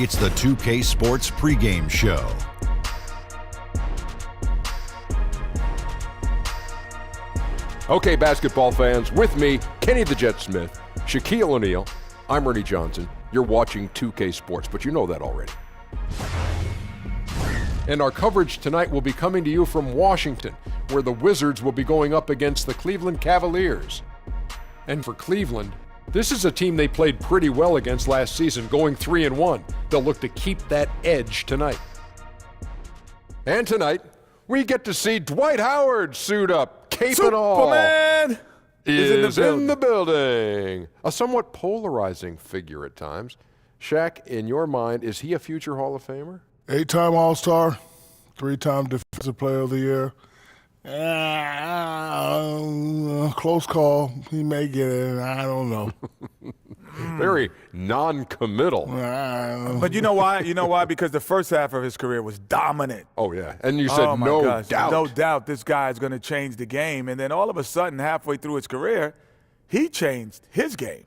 It's the 2K Sports pregame show. Okay, basketball fans, with me, Kenny the Jet Smith, Shaquille O'Neal, I'm Ernie Johnson. You're watching 2K Sports, but you know that already. And our coverage tonight will be coming to you from Washington, where the Wizards will be going up against the Cleveland Cavaliers. And for Cleveland, this is a team they played pretty well against last season, going 3-1. They'll look to keep that edge tonight. And tonight, we get to see Dwight Howard suit up, cape and all. Superman is in the building. A somewhat polarizing figure at times. Shaq, in your mind, is he a future Hall of Famer? 8-time All-Star, 3-time Defensive Player of the Year. Close call. He may get it. I don't know. Very non-committal. But you know why? You know why? Because the first half of his career was dominant. Oh, yeah. And you said no doubt. No doubt this guy is going to change the game. And then all of a sudden, halfway through his career, he changed his game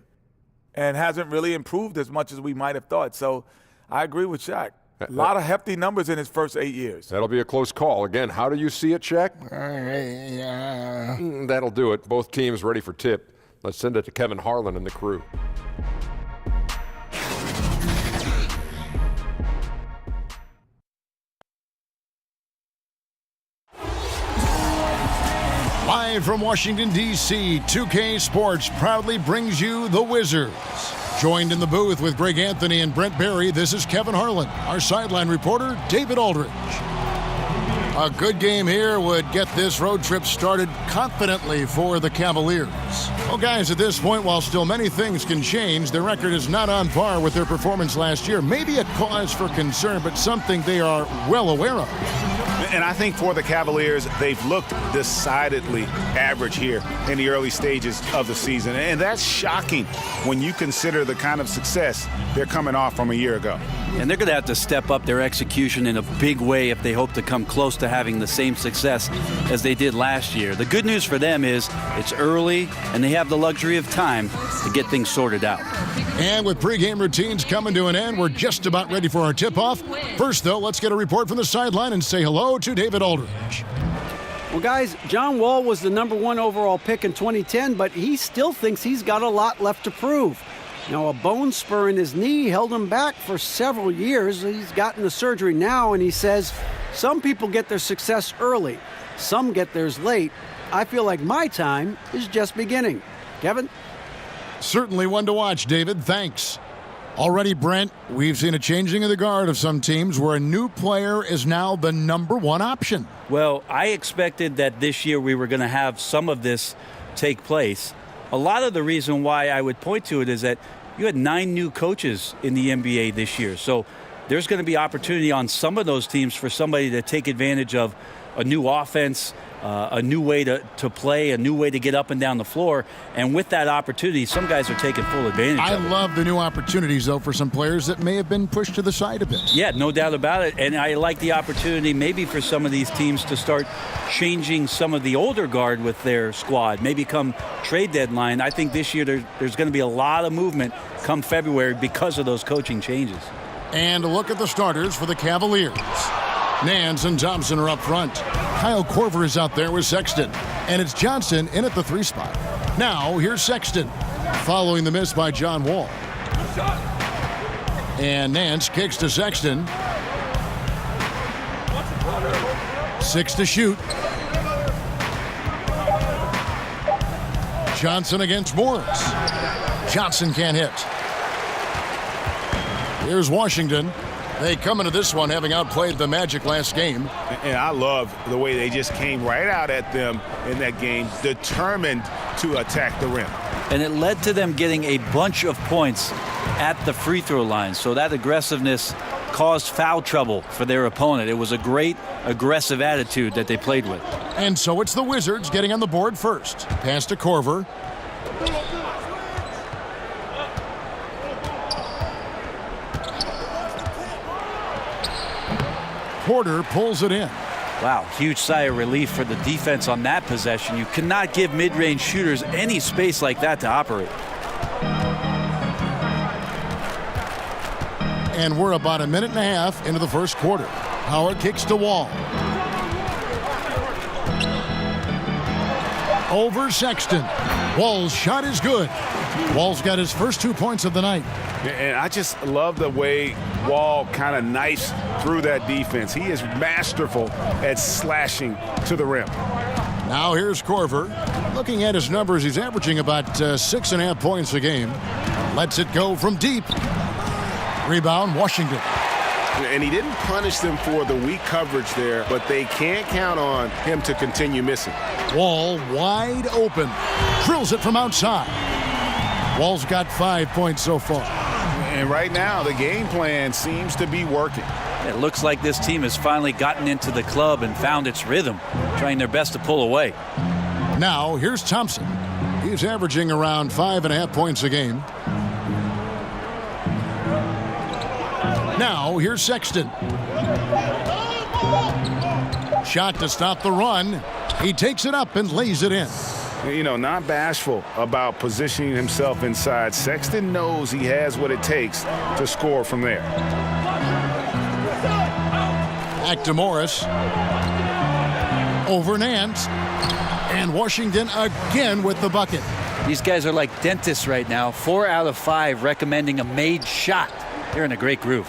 and hasn't really improved as much as we might have thought. So I agree with Shaq. A lot of hefty numbers in his first 8 years. That'll be a close call. Again, how do you see it, Shaq? That'll do it. Both teams ready for tip. Let's send it to Kevin Harlan and the crew. Live from Washington, D.C., 2K Sports proudly brings you the Wizards. Joined in the booth with Greg Anthony and Brent Barry, this is Kevin Harlan. Our sideline reporter, David Aldridge. A good game here would get this road trip started confidently for the Cavaliers. Well, guys, at this point, while still many things can change, their record is not on par with their performance last year. Maybe a cause for concern, but something they are well aware of. And I think for the Cavaliers, they've looked decidedly average here in the early stages of the season. And that's shocking when you consider the kind of success they're coming off from a year ago. And they're going to have to step up their execution in a big way if they hope to come close to having the same success as they did last year. The good news for them is it's early and they have the luxury of time to get things sorted out. And with pregame routines coming to an end, we're just about ready for our tip-off. First, though, let's get a report from the sideline and say hello to David Aldridge. Well, guys, John Wall was the #1 overall pick in 2010, but he still thinks he's got a lot left to prove. Now, a bone spur in his knee held him back for several years. He's gotten the surgery now, and he says some people get their success early. Some get theirs late. I feel like my time is just beginning. Kevin? Certainly one to watch, David. Thanks. Already, Brent, we've seen a changing of the guard of some teams where a new player is now the #1 option. Well, I expected that this year we were going to have some of this take place. A lot of the reason why I would point to it is that you had 9 new coaches in the NBA this year. So there's going to be opportunity on some of those teams for somebody to take advantage of a new offense, a new way to play, a new way to get up and down the floor. And with that opportunity, some guys are taking full advantage of it. I love the new opportunities, though, for some players that may have been pushed to the side a bit. Yeah, no doubt about it. And I like the opportunity maybe for some of these teams to start changing some of the older guard with their squad. Maybe come trade deadline. I think this year there's going to be a lot of movement come February because of those coaching changes. And a look at the starters for the Cavaliers. Nance and Thompson are up front. Kyle Korver is out there with Sexton. And it's Johnson in at the 3 spot. Now, here's Sexton, following the miss by John Wall. And Nance kicks to Sexton. 6 to shoot. Johnson against Morris. Johnson can't hit. Here's Washington. They come into this one having outplayed the Magic last game. And I love the way they just came right out at them in that game, determined to attack the rim. And it led to them getting a bunch of points at the free throw line. So that aggressiveness caused foul trouble for their opponent. It was a great aggressive attitude that they played with. And so it's the Wizards getting on the board first. Pass to Korver. Porter pulls it in. Wow, huge sigh of relief for the defense on that possession. You cannot give mid-range shooters any space like that to operate. And we're about a minute and a half into the first quarter. Howard kicks to Wall. Over Sexton. Wall's shot is good. Wall's got his first 2 points of the night. And I just love the way Wall kind of knifes through that defense. He is masterful at slashing to the rim. Now here's Korver. Looking at his numbers, he's averaging about 6.5 points a game. Lets it go from deep. Rebound, Washington. And he didn't punish them for the weak coverage there, but they can't count on him to continue missing. Wall wide open. Drills it from outside. Wall's got 5 points so far. And right now, the game plan seems to be working. It looks like this team has finally gotten into the club and found its rhythm, trying their best to pull away. Now, here's Thompson. He's averaging around 5.5 points a game. Now, here's Sexton. Shot to stop the run. He takes it up and lays it in. You know, not bashful about positioning himself inside. Sexton knows he has what it takes to score from there. Back to Morris. Over Nance. And Washington again with the bucket. These guys are like dentists right now. 4 out of 5 recommending a made shot. They're in a great groove.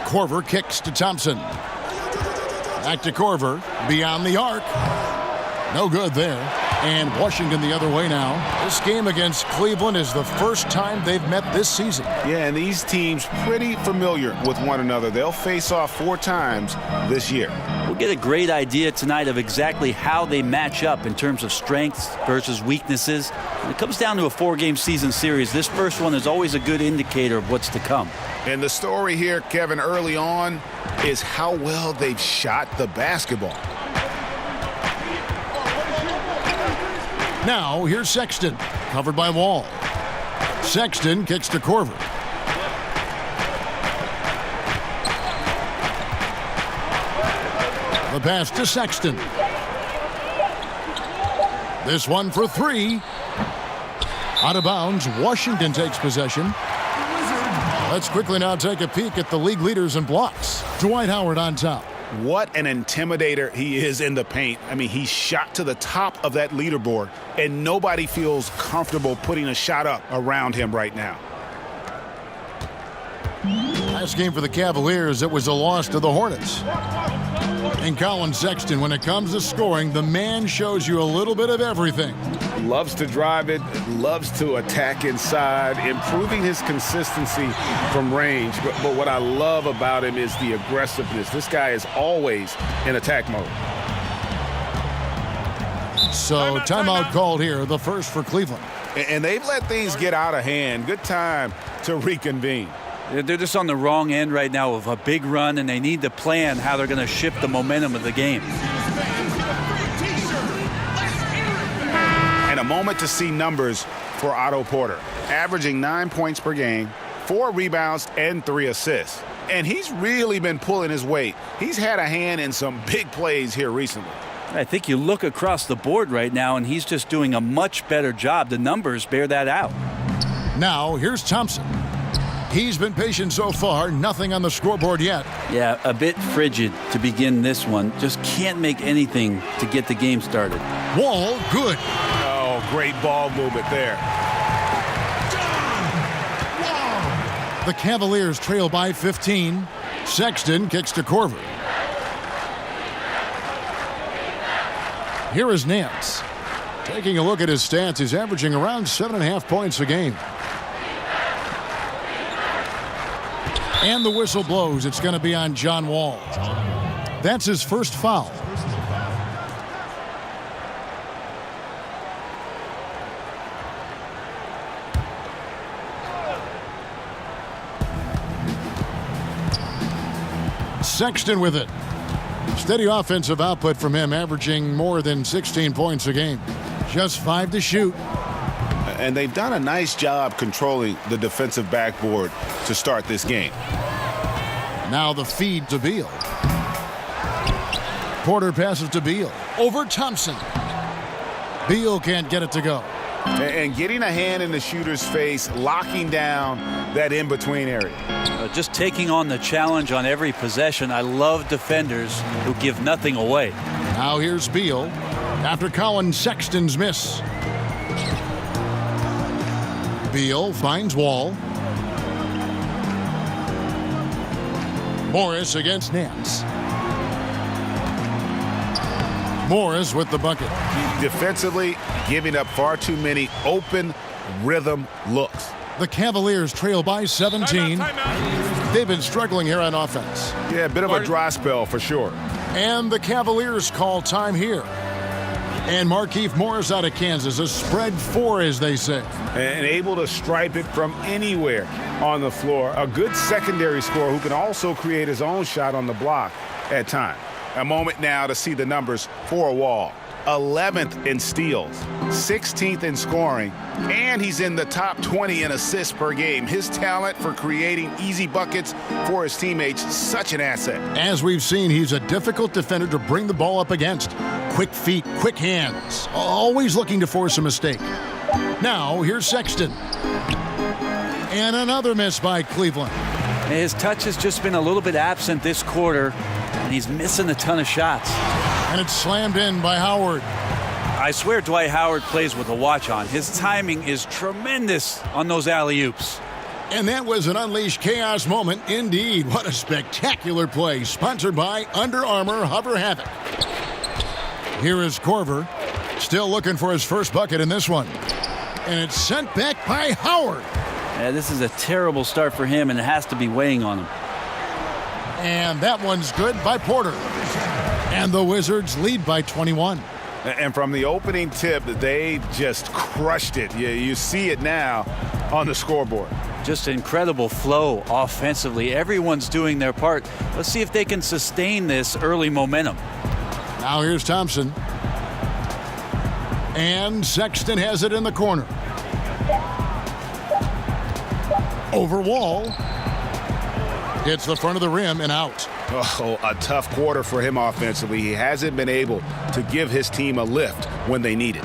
Korver kicks to Thompson. Back to Korver. Beyond the arc. No good there. And Washington the other way now. This game against Cleveland is the first time they've met this season. Yeah, and these teams pretty familiar with one another. They'll face off 4 times this year. We'll get a great idea tonight of exactly how they match up in terms of strengths versus weaknesses. When it comes down to a 4-game season series, this first one is always a good indicator of what's to come. And the story here, Kevin, early on is how well they've shot the basketball. Now, here's Sexton, covered by Wall. Sexton kicks to Korver. The pass to Sexton. This one for 3. Out of bounds, Washington takes possession. Let's quickly now take a peek at the league leaders in blocks. Dwight Howard on top. What an intimidator he is in the paint. I mean, he shot to the top of that leaderboard, and nobody feels comfortable putting a shot up around him right now. Last game for the Cavaliers, it was a loss to the Hornets. And Colin Sexton, when it comes to scoring, the man shows you a little bit of everything. Loves to drive it, loves to attack inside, improving his consistency from range. But what I love about him is the aggressiveness. This guy is always in attack mode. So timeout called here, the first for Cleveland. And they've let things get out of hand. Good time to reconvene. They're just on the wrong end right now of a big run, and they need to plan how they're going to shift the momentum of the game. And a moment to see numbers for Otto Porter. Averaging 9 points per game, 4 rebounds, and 3 assists. And he's really been pulling his weight. He's had a hand in some big plays here recently. I think you look across the board right now, and he's just doing a much better job. The numbers bear that out. Now, here's Thompson. He's been patient so far, nothing on the scoreboard yet. Yeah, a bit frigid to begin this one. Just can't make anything to get the game started. Wall, good. Oh, great ball movement there. The Cavaliers trail by 15. Sexton kicks to Korver. Here is Nance. Taking a look at his stats, he's averaging around 7.5 points a game. And the whistle blows. It's going to be on John Wall. That's his first foul. Sexton with it. Steady offensive output from him, averaging more than 16 points a game. Just 5 to shoot. And they've done a nice job controlling the defensive backboard to start this game. Now the feed to Beal. Porter passes to Beal. Over Thompson. Beal can't get it to go. And getting a hand in the shooter's face, locking down that in-between area. Just taking on the challenge on every possession. I love defenders who give nothing away. Now here's Beal after Colin Sexton's miss. Beal finds Wall. Morris against Nance. Morris with the bucket. Defensively, giving up far too many open rhythm looks. The Cavaliers trail by 17. They've been struggling here on offense. Yeah, a bit of a dry spell for sure. And the Cavaliers call time here. And Markieff Morris out of Kansas, a spread 4, as they say. And able to stripe it from anywhere on the floor. A good secondary scorer who can also create his own shot on the block at times. A moment now to see the numbers for Wall. 11th in steals, 16th in scoring, and he's in the top 20 in assists per game. His talent for creating easy buckets for his teammates, such an asset. As we've seen, he's a difficult defender to bring the ball up against. Quick feet, quick hands, always looking to force a mistake. Now, here's Sexton. And another miss by Cleveland. His touch has just been a little bit absent this quarter, and he's missing a ton of shots. And it's slammed in by Howard. I swear Dwight Howard plays with a watch on. His timing is tremendous on those alley-oops. And that was an unleashed chaos moment indeed. What a spectacular play, sponsored by Under Armour Hover Havoc. Here is Korver, still looking for his first bucket in this one. And it's sent back by Howard. Yeah, this is a terrible start for him, and it has to be weighing on him. And that one's good by Porter. And the Wizards lead by 21. And from the opening tip, they just crushed it. You see it now on the scoreboard. Just incredible flow offensively. Everyone's doing their part. Let's see if they can sustain this early momentum. Now here's Thompson. And Sexton has it in the corner. Over Wall. Hits the front of the rim and out. Oh, a tough quarter for him offensively. He hasn't been able to give his team a lift when they need it.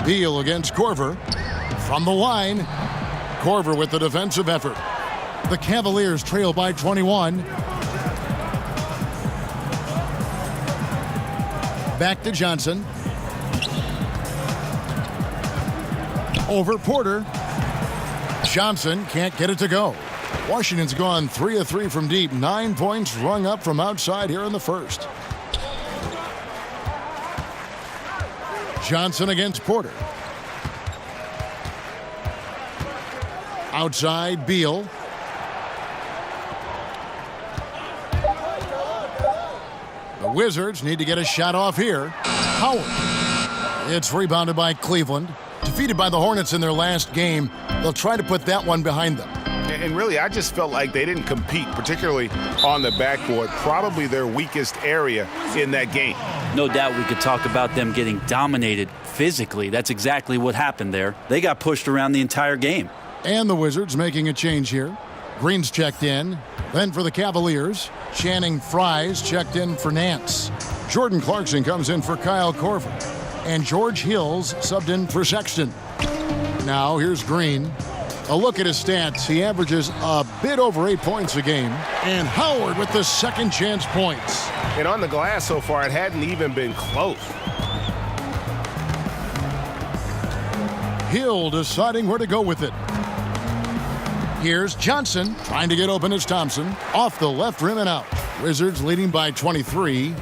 Beal against Korver. From the line, Korver with the defensive effort. The Cavaliers trail by 21. Back to Johnson. Over Porter. Johnson can't get it to go. Washington's gone 3 of 3 from deep. 9 points rung up from outside here in the first. Johnson against Porter. Outside, Beal. The Wizards need to get a shot off here. Howard. It's rebounded by Cleveland. Defeated by the Hornets in their last game, they'll try to put that one behind them. And really, I just felt like they didn't compete, particularly on the backboard. Probably their weakest area in that game. No doubt we could talk about them getting dominated physically. That's exactly what happened there. They got pushed around the entire game. And the Wizards making a change here. Green's checked in. Then for the Cavaliers, Channing Frye's checked in for Nance. Jordan Clarkson comes in for Kyle Korver. And George Hill's subbed in for Sexton. Now here's Green. A look at his stats. He averages a bit over 8 points a game. And Howard with the second chance points. And on the glass so far, it hadn't even been close. Hill deciding where to go with it. Here's Johnson trying to get open as Thompson. Off the left rim and out. Wizards leading by 23.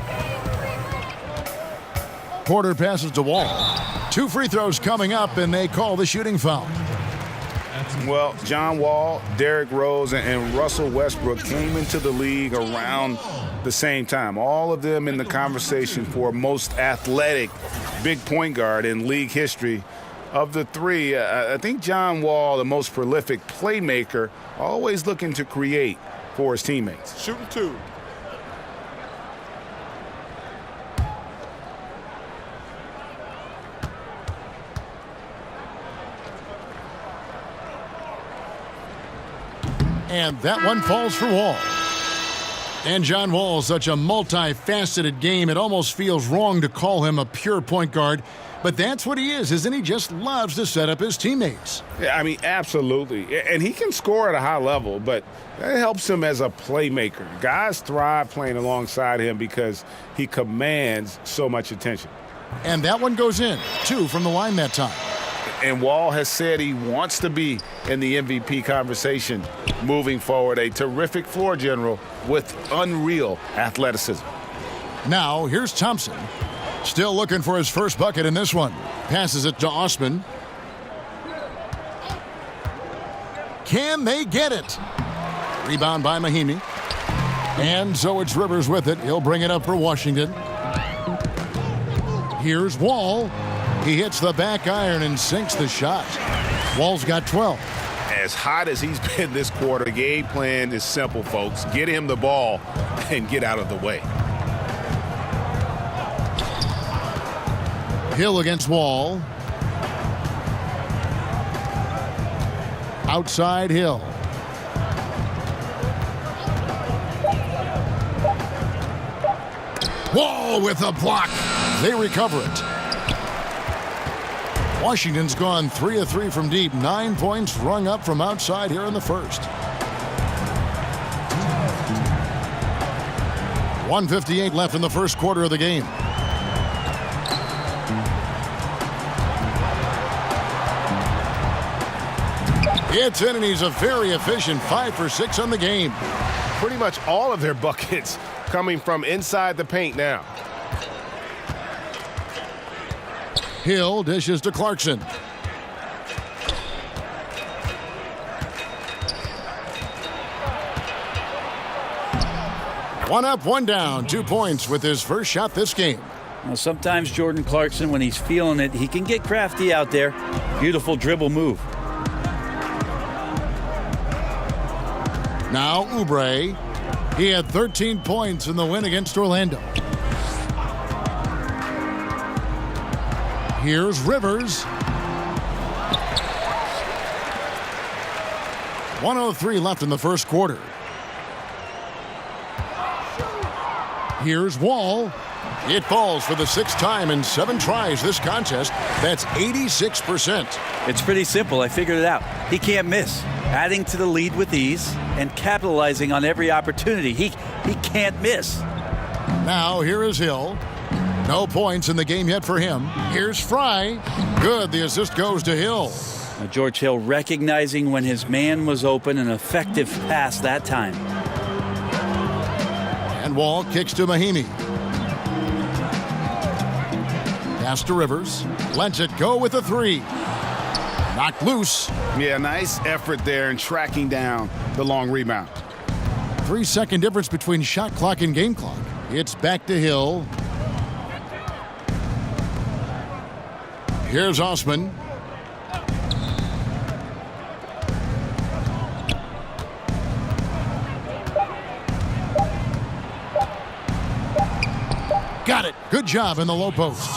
Porter passes to Wall. 2 free throws coming up, and they call the shooting foul. Well, John Wall, Derrick Rose, and Russell Westbrook came into the league around the same time. All of them in the conversation for most athletic big point guard in league history. Of the three, I think John Wall, the most prolific playmaker, always looking to create for his teammates. Shooting 2. And that one falls for Wall. And John Wall, such a multifaceted game, it almost feels wrong to call him a pure point guard. But that's what he is, isn't he? Just loves to set up his teammates. Yeah, I mean, absolutely. And he can score at a high level, but that helps him as a playmaker. Guys thrive playing alongside him because he commands so much attention. And that one goes in. 2 from the line that time. And Wall has said he wants to be in the MVP conversation moving forward. A terrific floor general with unreal athleticism. Now, here's Thompson. Still looking for his first bucket in this one. Passes it to Osman. Can they get it? Rebound by Mahimi. And so it's Rivers with it. He'll bring it up for Washington. Here's Wall. He hits the back iron and sinks the shot. Wall's got 12. As hot as he's been this quarter, the game plan is simple, folks. Get him the ball and get out of the way. Hill against Wall. Outside Hill. Wall with a block. They recover it. Washington's gone 3 of 3 from deep. 9 points rung up from outside here in the first. 1:58 left in the first quarter of the game. It's in, and he's a very efficient 5 for 6 on the game. Pretty much all of their buckets coming from inside the paint now. Hill dishes to Clarkson. One up, one down. 2 points with his first shot this game. Well, sometimes Jordan Clarkson, when he's feeling it, he can get crafty out there. Beautiful dribble move. Now Oubre. He had 13 points in the win against Orlando. Here's Rivers. 1:03 left in the first quarter. Here's Wall. It falls for the 6th time in 7 tries this contest. That's 86%. It's pretty simple. I figured it out. He can't miss. Adding to the lead with ease and capitalizing on every opportunity. He can't miss. Now here is Hill. No points in the game yet for him. Here's Fry. Good. The assist goes to Hill. Now George Hill recognizing when his man was open, an effective pass that time. And Wall kicks to Mahimi. Pass to Rivers. Lets it go with a 3. Knocked loose. Yeah, nice effort there in tracking down the long rebound. 3-second difference between shot clock and game clock. It's back to Hill. Here's Osman. Got it. Good job in the low post.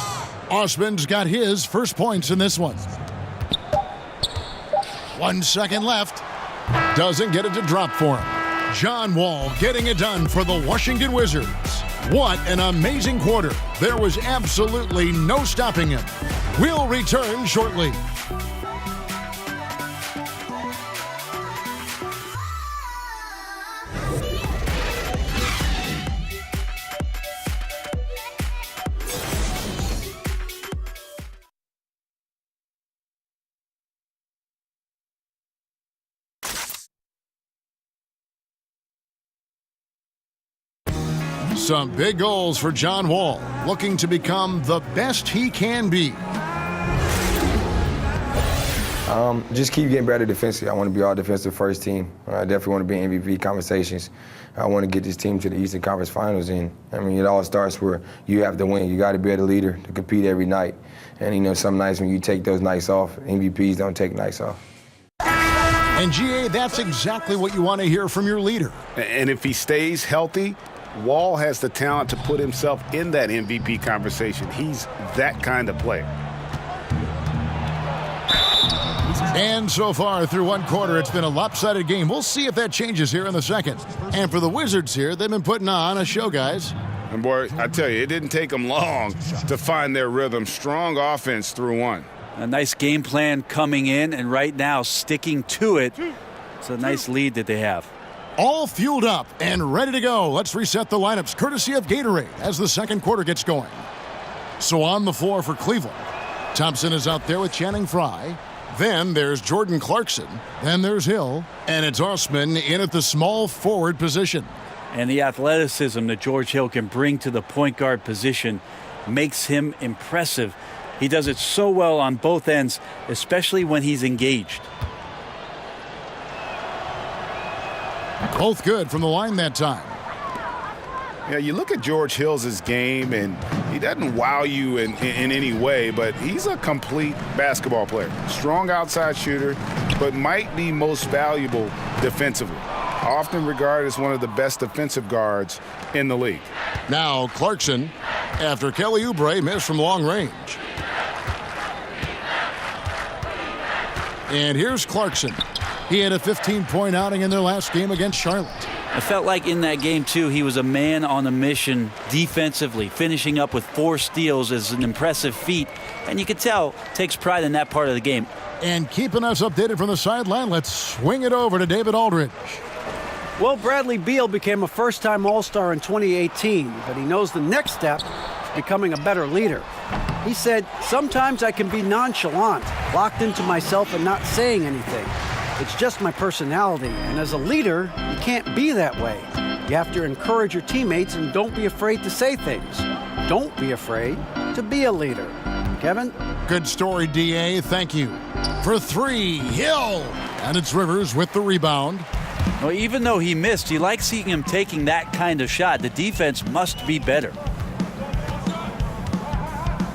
Osman's got his first points in this one. 1 second left. Doesn't get it to drop for him. John Wall getting it done for the Washington Wizards. What an amazing quarter. There was absolutely no stopping him. We'll return shortly. Some big goals for John Wall, looking to become the best he can be. Just keep getting better defensively. I want to be all defensive first team. I definitely want to be in MVP conversations. I want to get this team to the Eastern Conference Finals. And I mean, it all starts where you have to win. You got to be the leader to compete every night. And you know, some nights when you take those nights off, MVPs don't take nights off. And GA, that's exactly what you want to hear from your leader. And if he stays healthy, Wall has the talent to put himself in that MVP conversation. He's that kind of player. And so far through one quarter, it's been a lopsided game. We'll see if that changes here in the second. And for the Wizards here, they've been putting on a show, guys. And boy, I tell you, it didn't take them long to find their rhythm. Strong offense through one. A nice game plan coming in, and right now sticking to it. It's a nice lead that they have. All fueled up and ready to go. Let's reset the lineups courtesy of Gatorade as the second quarter gets going. So on the floor for Cleveland, Thompson is out there with Channing Frye. Then there's Jordan Clarkson. Then there's Hill. And it's Osman in at the small forward position. And the athleticism that George Hill can bring to the point guard position makes him impressive. He does it so well on both ends, especially when he's engaged. Both good from the line that time. Yeah, you look at George Hill's game, and he doesn't wow you in any way, but he's a complete basketball player. Strong outside shooter, but might be most valuable defensively. Often regarded as one of the best defensive guards in the league. Now Clarkson, after Kelly Oubre missed from long range. And here's Clarkson. He had a 15-point outing in their last game against Charlotte. I felt like in that game, too, he was a man on a mission defensively. Finishing up with 4 steals is an impressive feat. And you can tell, takes pride in that part of the game. And keeping us updated from the sideline, let's swing it over to David Aldridge. Well, Bradley Beal became a first-time All-Star in 2018, but he knows the next step is becoming a better leader. He said, "Sometimes I can be nonchalant, locked into myself and not saying anything. It's just my personality, and as a leader, you can't be that way. You have to encourage your teammates and don't be afraid to say things. Don't be afraid to be a leader." Kevin? Good story, D.A. Thank you. For 3, Hill. And it's Rivers with the rebound. Well, even though he missed, you like seeing him taking that kind of shot. The defense must be better.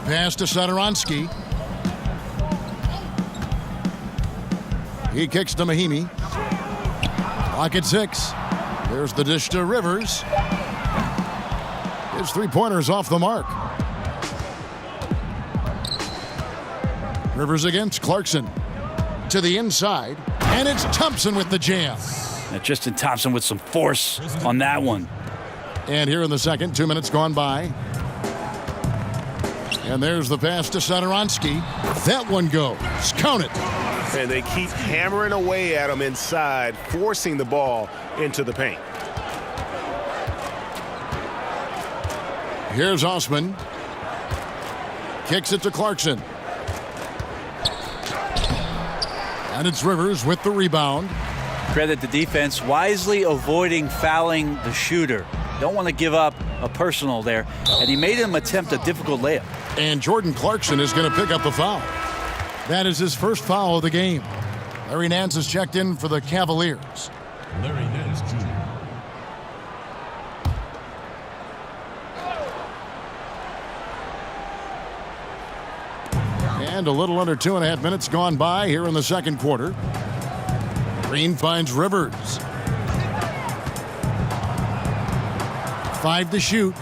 Pass to Satoransky. He kicks to Mahimi. Clock at 6. There's the dish to Rivers. His 3-pointer's off the mark. Rivers against Clarkson. To the inside. And it's Thompson with the jam. Now Tristan Thompson with some force on that one. And here in the second, 2 minutes gone by. And there's the pass to Satoransky. That one goes. Count it. And they keep hammering away at him inside, forcing the ball into the paint. Here's Osman. Kicks it to Clarkson. And it's Rivers with the rebound. Credit the defense, wisely avoiding fouling the shooter. Don't want to give up a personal there. And he made him attempt a difficult layup. And Jordan Clarkson is going to pick up the foul. That is his first foul of the game. Larry Nance has checked in for the Cavaliers. Larry Nance Jr. And a little under 2.5 minutes gone by here in the second quarter. Green finds Rivers. 5 to shoot.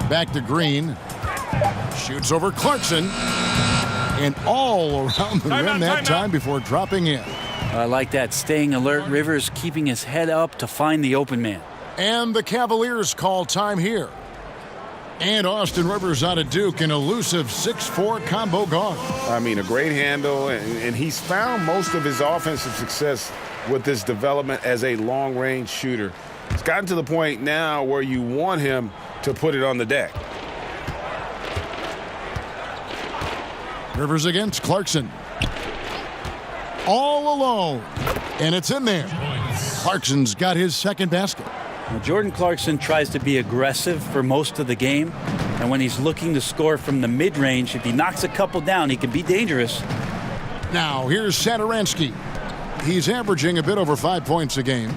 Back to Green. Shoots over Clarkson. And all around the rim that time before dropping in. I like that. Staying alert. Rivers keeping his head up to find the open man. And the Cavaliers call time here. And Austin Rivers out of Duke, an elusive 6'4" combo guard. I mean, a great handle, and he's found most of his offensive success with this development as a long-range shooter. It's gotten to the point now where you want him to put it on the deck. Rivers against Clarkson. All alone. And it's in there. Clarkson's got his second basket. Now, Jordan Clarkson tries to be aggressive for most of the game. And when he's looking to score from the mid-range, if he knocks a couple down, he can be dangerous. Now, here's Satoransky. He's averaging a bit over 5 points a game.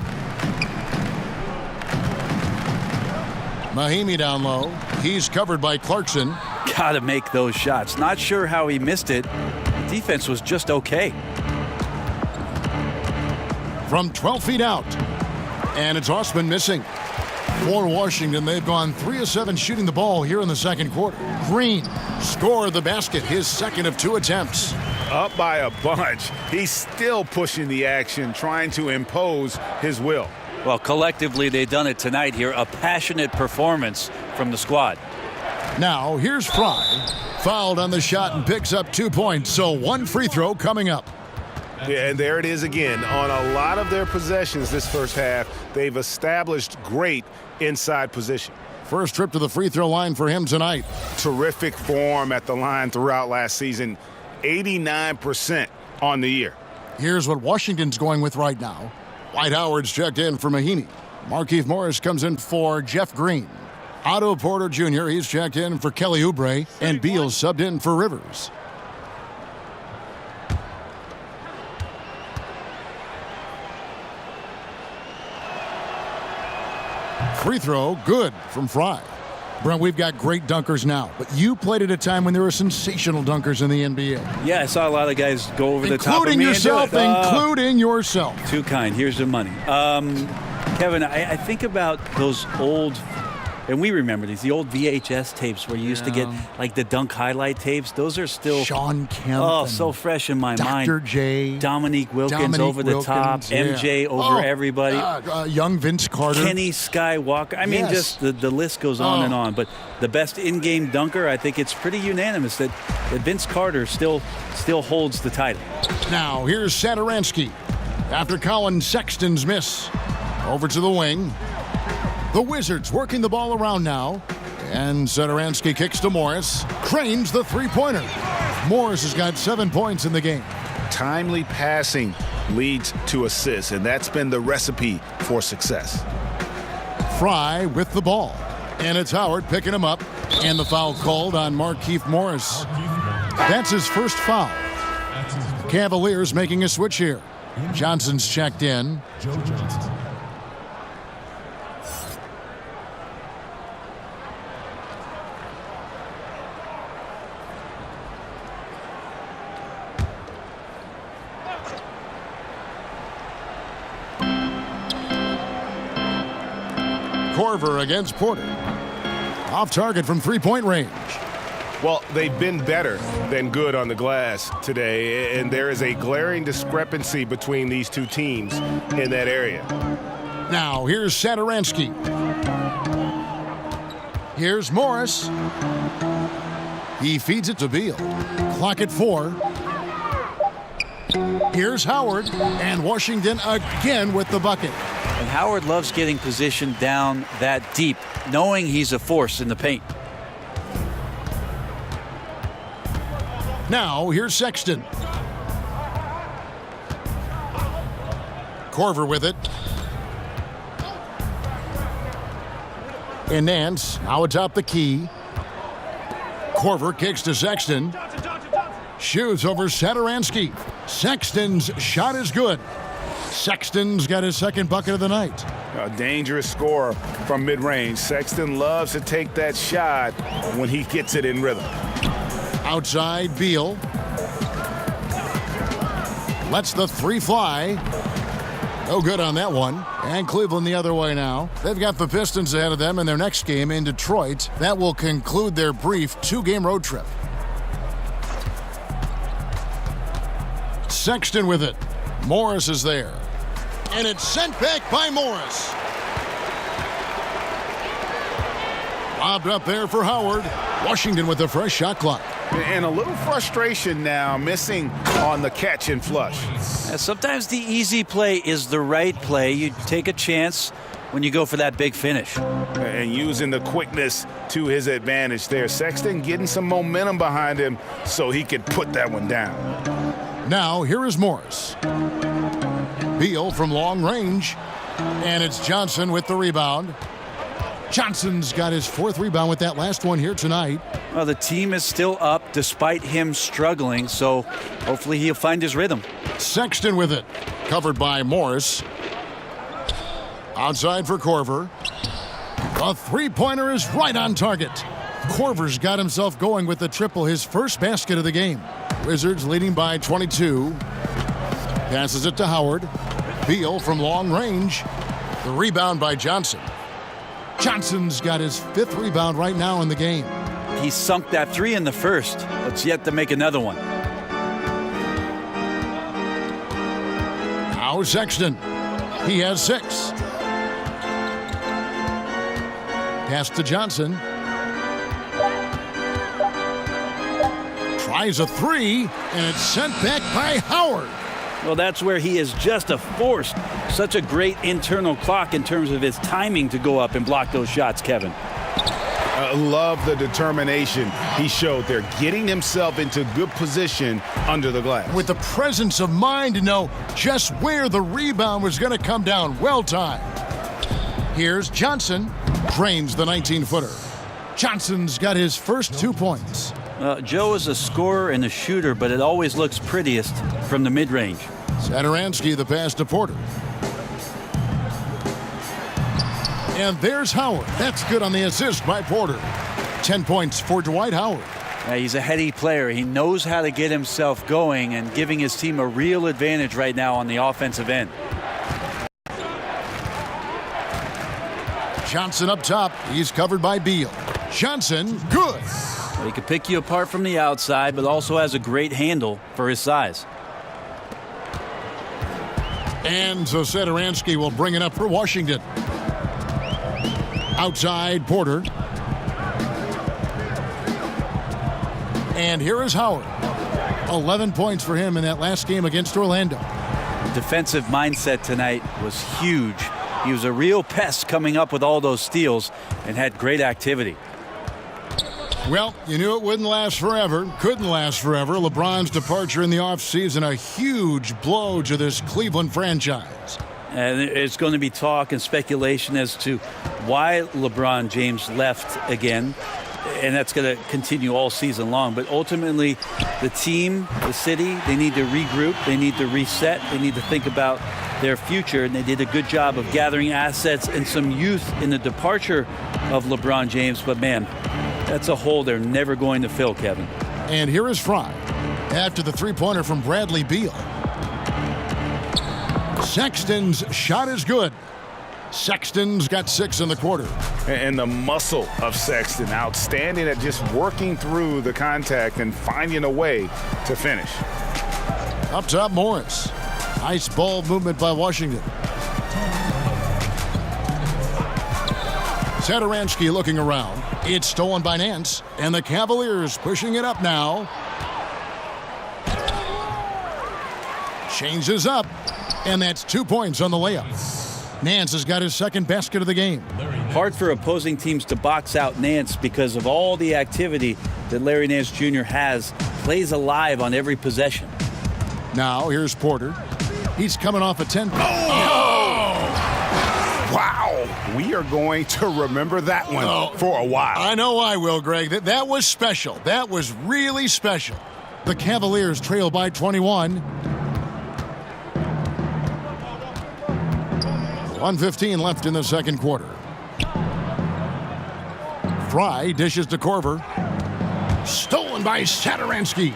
Mahimi down low. He's covered by Clarkson. Got to make those shots. Not sure how he missed it. The defense was just okay. From 12 feet out. And it's Osman missing. For Washington, they've gone 3 of 7 shooting the ball here in the second quarter. Green scored the basket, his second of 2 attempts. Up by a bunch. He's still pushing the action, trying to impose his will. Well, collectively, they've done it tonight here. A passionate performance from the squad. Now, here's Fry. Fouled on the shot and picks up 2 points, so 1 free throw coming up. Yeah, and there it is again. On a lot of their possessions this first half, they've established great inside position. First trip to the free throw line for him tonight. Terrific form at the line throughout last season. 89% on the year. Here's what Washington's going with right now. Dwight Howard's checked in for Mahinmi. Markieff Morris comes in for Jeff Green. Otto Porter Jr., he's checked in for Kelly Oubre, and Beal subbed in for Rivers. Free throw, good from Fry. Brent, we've got great dunkers now, but you played at a time when there were sensational dunkers in the NBA. Yeah, I saw a lot of guys go over the top of me. Including yourself. Too kind. Here's the money. Kevin, I think about those old, and we remember these, the old VHS tapes where you used to get like the dunk highlight tapes. Those are still Sean Kemp. Oh, so fresh in my mind. Dr. J. Dominique Wilkins over the top. MJ over everybody. Young Vince Carter. Kenny Skywalker. I mean, just the list goes on and on. But the best in-game dunker, I think it's pretty unanimous that Vince Carter still holds the title. Now, here's Satoransky. After Colin Sexton's miss. Over to the wing. The Wizards working the ball around now. And Satoransky kicks to Morris. Cranes the three-pointer. Morris has got 7 points in the game. Timely passing leads to assists, and that's been the recipe for success. Fry with the ball. And it's Howard picking him up. And the foul called on Markieff Morris. That's his first foul. Cavaliers making a switch here. Johnson's checked in. Joe Johnson. Korver against Porter. Off target from three-point range. Well, they've been better than good on the glass today, and there is a glaring discrepancy between these two teams in that area. Now, here's Satoransky. Here's Morris. He feeds it to Beal. Clock at 4. Here's Howard, and Washington again with the bucket. And Howard loves getting positioned down that deep, knowing he's a force in the paint. Now, here's Sexton. Korver with it. And Nance now atop the key. Korver kicks to Sexton. Shoots over Satoransky. Sexton's shot is good. Sexton's got his second bucket of the night. A dangerous scorer from mid-range. Sexton loves to take that shot when he gets it in rhythm. Outside, Beal. Lets the three fly. No good on that one. And Cleveland the other way now. They've got the Pistons ahead of them in their next game in Detroit. That will conclude their brief 2-game road trip. Sexton with it. Morris is there. And it's sent back by Morris. Lobbed up there for Howard. Washington with a fresh shot clock. And a little frustration now, missing on the catch and flush. Sometimes the easy play is the right play. You take a chance when you go for that big finish. And using the quickness to his advantage there. Sexton getting some momentum behind him so he could put that one down. Now, here is Morris. Beal from long range. And it's Johnson with the rebound. Johnson's got his 4th rebound with that last one here tonight. Well, the team is still up despite him struggling, so hopefully he'll find his rhythm. Sexton with it. Covered by Morris. Outside for Korver. A three-pointer is right on target. Korver's got himself going with the triple, his first basket of the game. Wizards leading by 22. Passes it to Howard. Beal from long range. The rebound by Johnson. Johnson's got his 5th rebound right now in the game. He sunk that 3 in the first, but's yet to make another one. Now Sexton. He has 6. Pass to Johnson. Tries a 3, and it's sent back by Howard. Well, that's where he is just a force. Such a great internal clock in terms of his timing to go up and block those shots, Kevin. Love the determination he showed there, getting himself into good position under the glass. With the presence of mind to know just where the rebound was going to come down. Well timed. Here's Johnson. Drains the 19-footer. Johnson's got his first 2 points. Joe is a scorer and a shooter, but it always looks prettiest from the mid-range. Satoransky the pass to Porter. And there's Howard. That's good on the assist by Porter. 10 points for Dwight Howard. He's a heady player. He knows how to get himself going and giving his team a real advantage right now on the offensive end. Johnson up top. He's covered by Beal. Johnson, good. He can pick you apart from the outside, but also has a great handle for his size. And so Satoransky will bring it up for Washington. Outside Porter. And here is Howard. 11 points for him in that last game against Orlando. Defensive mindset tonight was huge. He was a real pest coming up with all those steals and had great activity. Well, you knew it wouldn't last forever. Couldn't last forever. LeBron's departure in the offseason, a huge blow to this Cleveland franchise. And it's going to be talk and speculation as to why LeBron James left again. And that's going to continue all season long. But ultimately, the team, the city, they need to regroup. They need to reset. They need to think about their future. And they did a good job of gathering assets and some youth in the departure of LeBron James. But, man, that's a hole they're never going to fill, Kevin. And here is Fry after the three-pointer from Bradley Beal. Sexton's shot is good. Sexton's got 6 in the quarter. And the muscle of Sexton, outstanding at just working through the contact and finding a way to finish. Up top, Morris. Nice ball movement by Washington. Satoransky looking around. It's stolen by Nance, and the Cavaliers pushing it up now. Changes up, and that's 2 points on the layup. Nance has got his second basket of the game. Hard for opposing teams to box out Nance because of all the activity that Larry Nance Jr. has. Plays alive on every possession. Now here's Porter. He's coming off a 10. Wow. We are going to remember that one for a while. I know I will, Greg. That was special. That was really special. The Cavaliers trail by 21. 1:15 left in the second quarter. Fry dishes to Korver. Stolen by Satoransky.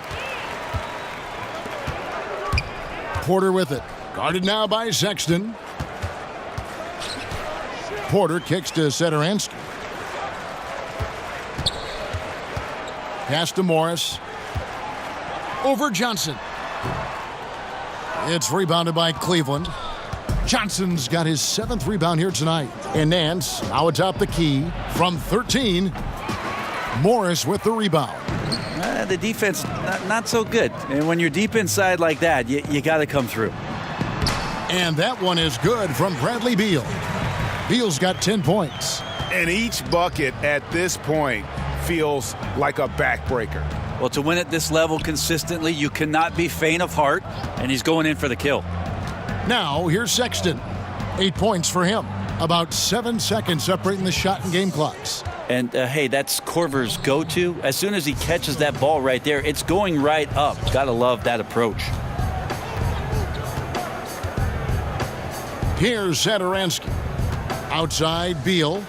Porter with it. Guarded now by Sexton. Porter kicks to Satoransky. Pass to Morris. Over Johnson. It's rebounded by Cleveland. Johnson's got his 7th rebound here tonight. And Nance now atop the key from 13. Morris with the rebound. The defense, not so good. And when you're deep inside like that, you got to come through. And that one is good from Bradley Beal. Beal's got 10 points. And each bucket at this point feels like a backbreaker. Well, to win at this level consistently, you cannot be faint of heart, and he's going in for the kill. Now, here's Sexton. 8 points for him. About 7 seconds separating the shot and game clocks. And, hey, that's Korver's go-to. As soon as he catches that ball right there, it's going right up. Gotta love that approach. Here's Satoransky. Outside, Beal.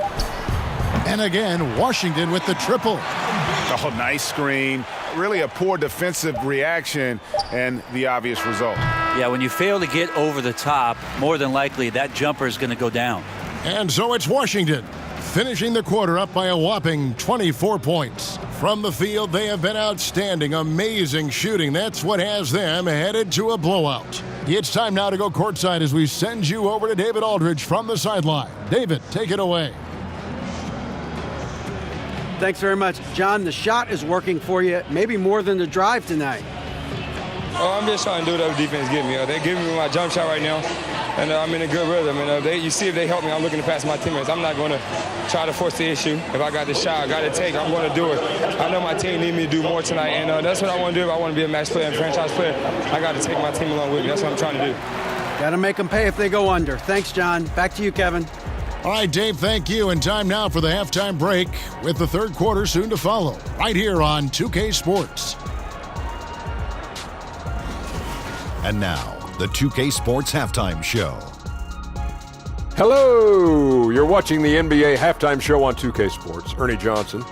And again, Washington with the triple. Oh, nice screen. Really a poor defensive reaction and the obvious result. Yeah, when you fail to get over the top, more than likely that jumper is going to go down. And so it's Washington. finishing the quarter up by a whopping 24 points. From the field, they have been outstanding, amazing shooting. That's what has them headed to a blowout. It's time now to go courtside as we send you over to David Aldridge from the sideline. David, take it away. Thanks very much. John, the shot is working for you, maybe more than the drive tonight. Oh, I'm just trying to do what the defense give me. They're giving me my jump shot right now, and I'm in a good rhythm. And you see if they help me, I'm looking to pass my teammates. I'm not going to try to force the issue. If I got the shot, I got to take, I'm going to do it. I know my team need me to do more tonight, and that's what I want to do. If I want to be a match player and franchise player, I got to take my team along with me. That's what I'm trying to do. Got to make them pay if they go under. Thanks, John. Back to you, Kevin. All right, Dave, thank you. And time now for the halftime break with the third quarter soon to follow, right here on 2K Sports. And now, the 2K Sports Halftime Show. Hello! You're watching the NBA Halftime Show on 2K Sports. Ernie Johnson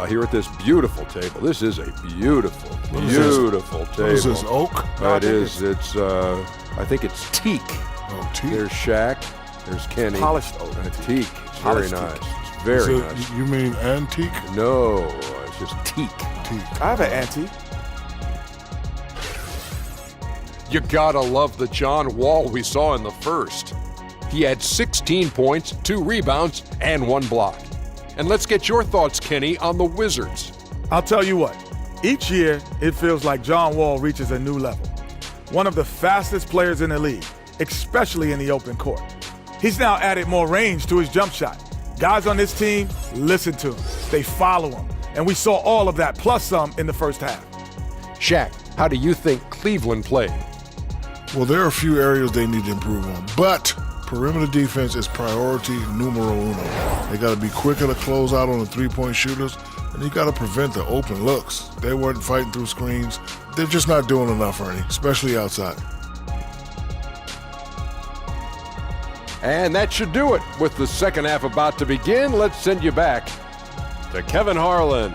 here at this beautiful table. This is a beautiful table. What is this, oak? It is. It's, I think it's teak. Oh, teak. There's Shaq. There's Kenny. Polished oak. Teak. It's very nice. It's very nice. You mean antique? No, it's just teak. Teak. I have an antique. You gotta love the John Wall we saw in the first. He had 16 points, 2 rebounds, and 1 block. And let's get your thoughts, Kenny, on the Wizards. I'll tell you what, each year it feels like John Wall reaches a new level. One of the fastest players in the league, especially in the open court. He's now added more range to his jump shot. Guys on this team listen to him. They follow him. And we saw all of that plus some in the first half. Shaq, how do you think Cleveland played? Well, there are a few areas they need to improve on, but perimeter defense is priority numero uno. They got to be quicker to close out on the three-point shooters, and you got to prevent the open looks. They weren't fighting through screens. They're just not doing enough, Ernie, especially outside. And that should do it. With the second half about to begin, let's send you back to Kevin Harlan.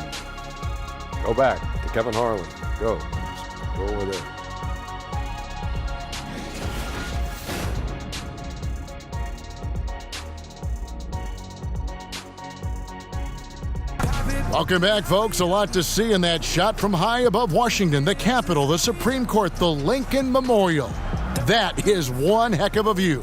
Go back to Kevin Harlan. Go over there. Welcome back, folks. A lot to see in that shot from high above Washington, the Capitol, the Supreme Court, the Lincoln Memorial. That is one heck of a view.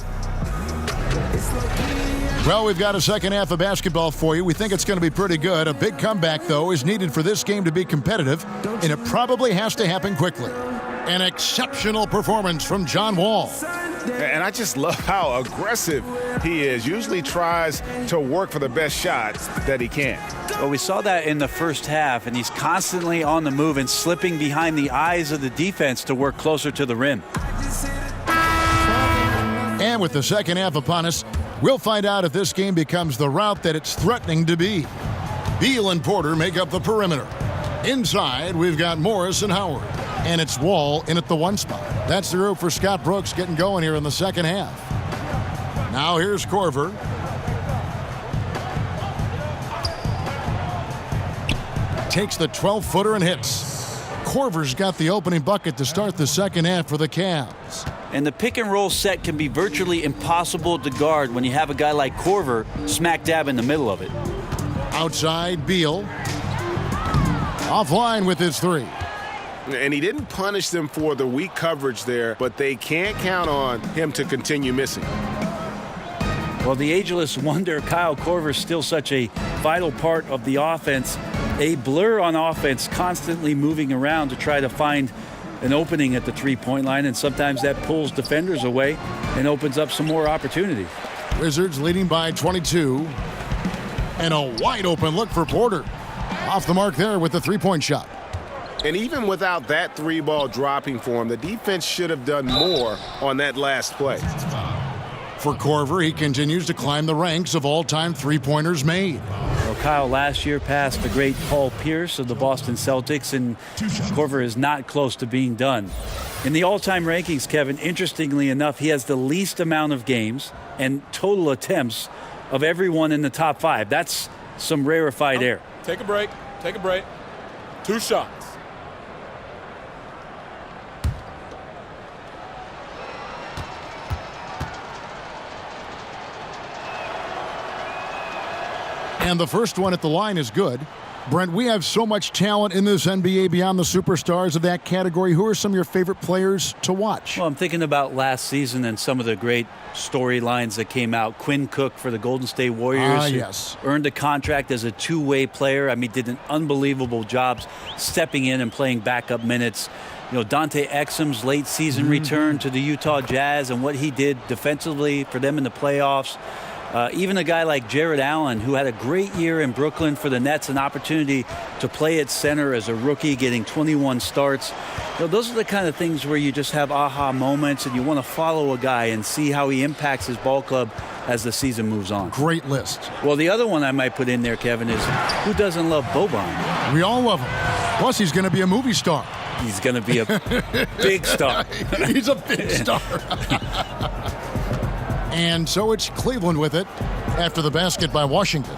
Well, we've got a second half of basketball for you. We think it's going to be pretty good. A big comeback, though, is needed for this game to be competitive, and it probably has to happen quickly. An exceptional performance from John Wall. And I just love how aggressive he is. Usually tries to work for the best shots that he can. Well, we saw that in the first half, and he's constantly on the move and slipping behind the eyes of the defense to work closer to the rim. And with the second half upon us, we'll find out if this game becomes the route that it's threatening to be. Beal and Porter make up the perimeter. Inside, we've got Morris and Howard. And it's Wall in at the 1 spot. That's the group for Scott Brooks getting going here in the second half. Now here's Korver. Takes the 12-footer and hits. Korver's got the opening bucket to start the second half for the Cavs. And the pick-and-roll set can be virtually impossible to guard when you have a guy like Korver smack dab in the middle of it. Outside, Beal. Offline with his 3. And he didn't punish them for the weak coverage there, but they can't count on him to continue missing. Well, the ageless wonder, Kyle Korver, still such a vital part of the offense. A blur on offense, constantly moving around to try to find an opening at the three-point line, and sometimes that pulls defenders away and opens up some more opportunities. Wizards leading by 22. And a wide-open look for Porter. Off the mark there with the three-point shot. And even without that 3-ball dropping for him, the defense should have done more on that last play. For Korver, he continues to climb the ranks of all-time three-pointers made. Well, Kyle last year passed the great Paul Pierce of the Boston Celtics, and Korver is not close to being done. In the all-time rankings, Kevin, interestingly enough, he has the least amount of games and total attempts of everyone in the top 5. That's some rarefied air. Take a break. Take a break. 2 shots. And the first one at the line is good. Brent, we have so much talent in this NBA beyond the superstars of that category. Who are some of your favorite players to watch? Well, I'm thinking about last season and some of the great storylines that came out. Quinn Cook for the Golden State Warriors. Yes. Earned a contract as a two-way player. I mean, did an unbelievable job stepping in and playing backup minutes. You know, Dante Exum's late season return to the Utah Jazz and what he did defensively for them in the playoffs. Even a guy like Jared Allen, who had a great year in Brooklyn for the Nets, an opportunity to play at center as a rookie, getting 21 starts. You know, those are the kind of things where you just have aha moments and you want to follow a guy and see how he impacts his ball club as the season moves on. Great list. Well, the other one I might put in there, Kevin, is who doesn't love Boban? We all love him. Plus, he's going to be a movie star. He's going to be a big star. He's a big star. And so it's Cleveland with it after the basket by Washington.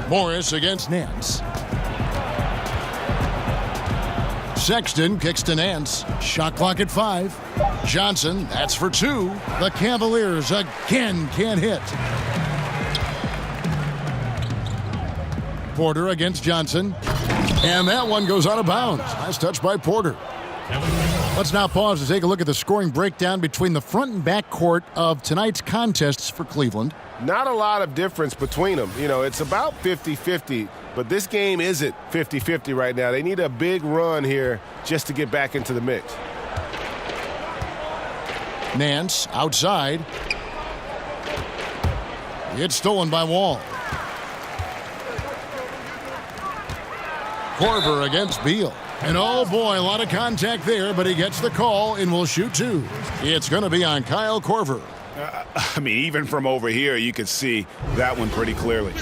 Morris against Nance. Sexton kicks to Nance. Shot clock at 5. Johnson, that's for 2. The Cavaliers again can't hit. Porter against Johnson. And that one goes out of bounds. Nice touch by Porter. Let's now pause to take a look at the scoring breakdown between the front and back court of tonight's contests for Cleveland. Not a lot of difference between them. You know, it's about 50-50, but this game isn't 50-50 right now. They need a big run here just to get back into the mix. Nance outside. It's stolen by Wall. Korver against Beal. And oh boy, a lot of contact there, but he gets the call and will shoot 2. It's going to be on Kyle Korver. I mean, even from over here, you could see that one pretty clearly.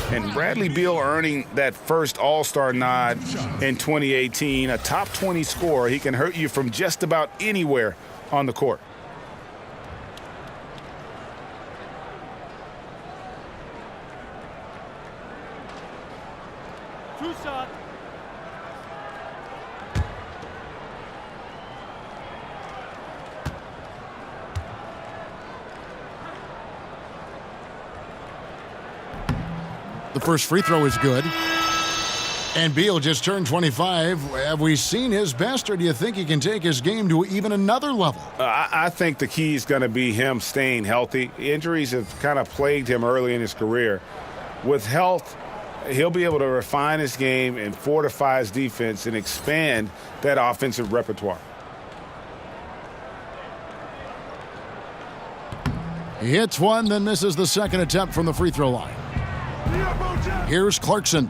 And Bradley Beal earning that first All-Star nod in 2018, a top 20 scorer. He can hurt you from just about anywhere on the court. The first free throw is good. And Beal just turned 25. Have we seen his best, or do you think he can take his game to even another level? I think the key is going to be him staying healthy. Injuries have kind of plagued him early in his career. With health, he'll be able to refine his game and fortify his defense and expand that offensive repertoire. He hits one, then misses the second attempt from the free throw line. Here's Clarkson.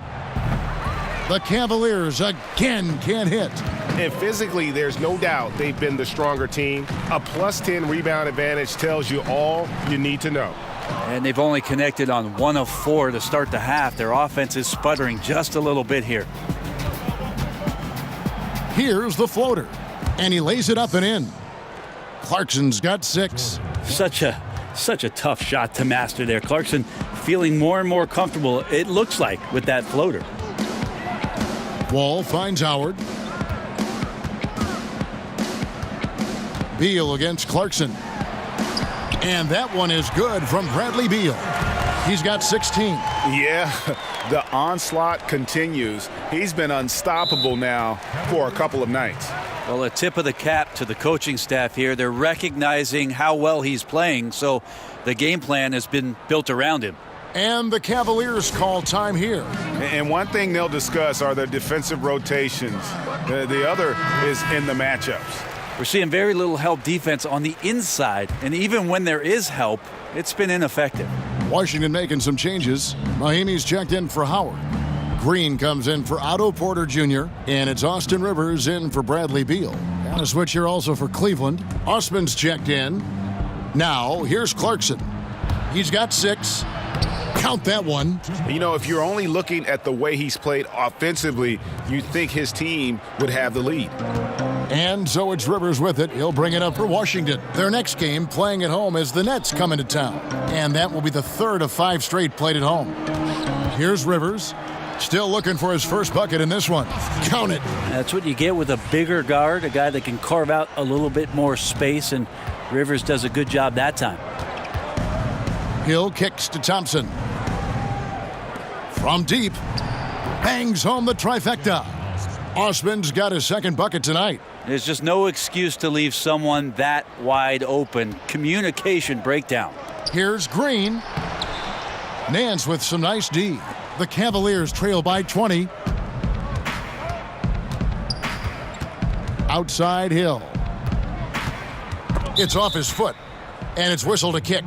The Cavaliers again can't hit. And physically, there's no doubt they've been the stronger team. A +10 rebound advantage tells you all you need to know. And they've only connected on 1 of 4 to start the half. Their offense is sputtering just a little bit here. Here's the floater. And he lays it up and in. Clarkson's got 6. Such a tough shot to master there. Clarkson feeling more and more comfortable, it looks like, with that floater. Wall finds Howard. Beal against Clarkson. And that one is good from Bradley Beal. He's got 16. Yeah, the onslaught continues. He's been unstoppable now for a couple of nights. Well, a tip of the cap to the coaching staff here. They're recognizing how well he's playing, so the game plan has been built around him. And the Cavaliers call time here. And one thing they'll discuss are their defensive rotations. The other is in the matchups. We're seeing very little help defense on the inside, and even when there is help, it's been ineffective. Washington making some changes. Mahinmi's checked in for Howard. Green comes in for Otto Porter Jr., and it's Austin Rivers in for Bradley Beal. And a switch here also for Cleveland. Osman's checked in. Now, here's Clarkson. He's got 6. Count that one. You know, if you're only looking at the way he's played offensively, you'd think his team would have the lead. And so it's Rivers with it. He'll bring it up for Washington. Their next game playing at home as the Nets come into town. And that will be the 3rd of 5 straight played at home. Here's Rivers. Still looking for his first bucket in this one. Count it. That's what you get with a bigger guard, a guy that can carve out a little bit more space, and Rivers does a good job that time. Hill kicks to Thompson. From deep, bangs home the trifecta. Osman's got his second bucket tonight. There's just no excuse to leave someone that wide open. Communication breakdown. Here's Green. Nance with some nice D. The Cavaliers trail by 20. Outside Hill. It's off his foot, and it's whistled a kick.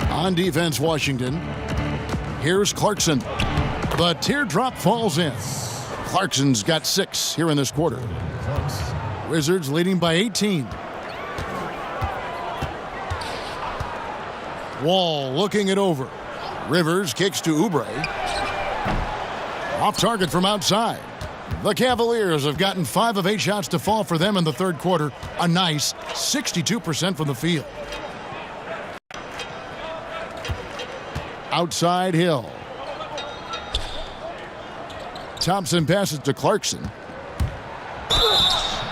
On defense, Washington. Here's Clarkson. The teardrop falls in. Clarkson's got 6 here in this quarter. Wizards leading by 18. Wall looking it over. Rivers kicks to Oubre. Off target from outside. The Cavaliers have gotten 5 of 8 shots to fall for them in the third quarter. A nice 62% from the field. Outside Hill. Thompson passes to Clarkson.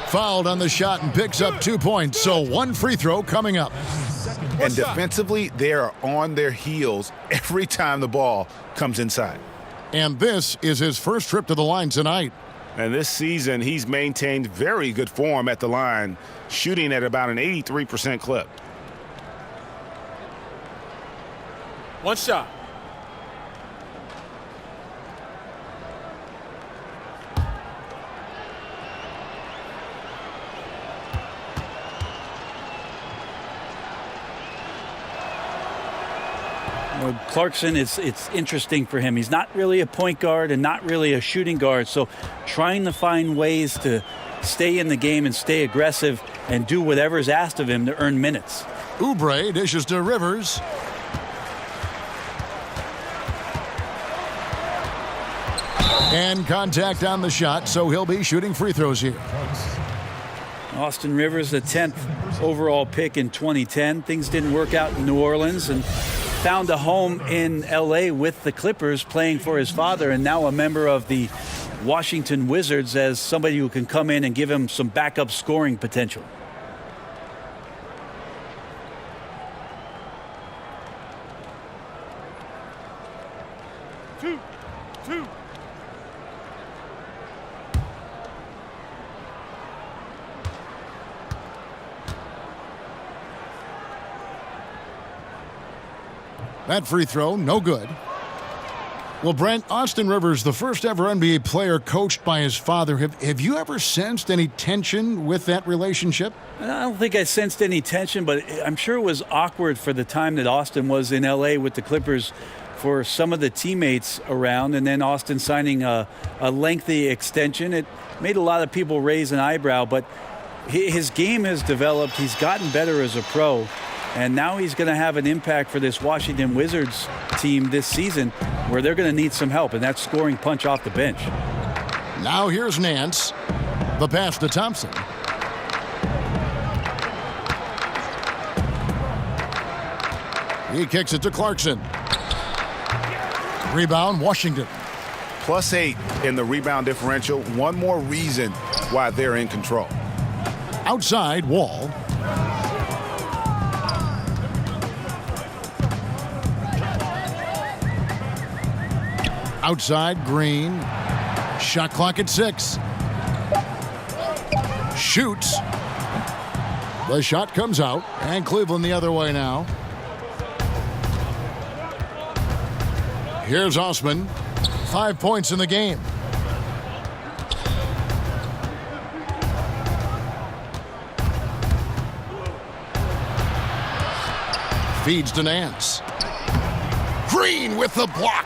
Fouled on the shot and picks up 2 points, so 1 free throw coming up. And defensively, they are on their heels every time the ball comes inside. And this is his first trip to the line tonight. And this season, he's maintained very good form at the line, shooting at about an 83% clip. One shot. Clarkson, it's interesting for him. He's not really a point guard and not really a shooting guard, so trying to find ways to stay in the game and stay aggressive and do whatever's asked of him to earn minutes. Oubre dishes to Rivers. And contact on the shot, so he'll be shooting free throws here. Austin Rivers, the 10th overall pick in 2010. Things didn't work out in New Orleans and found a home in L.A. with the Clippers, playing for his father, and now a member of the Washington Wizards as somebody who can come in and give him some backup scoring potential. Two. That free throw, no good. Well, Brent, Austin Rivers, the first ever NBA player coached by his father. Have you ever sensed any tension with that relationship? I don't think I sensed any tension, but I'm sure it was awkward for the time that Austin was in L.A. with the Clippers for some of the teammates around, and then Austin signing a lengthy extension. It made a lot of people raise an eyebrow, but his game has developed. He's gotten better as a pro. And now he's going to have an impact for this Washington Wizards team this season where they're going to need some help, and that's scoring punch off the bench. Now here's Nance. The pass to Thompson. He kicks it to Clarkson. Rebound, Washington. +8 in the rebound differential. One more reason why they're in control. Outside, Wall. Outside, Green. Shot clock at 6. Shoots. The shot comes out, and Cleveland the other way now. Here's Osman. 5 points in the game. Feeds to Nance. Green with the block.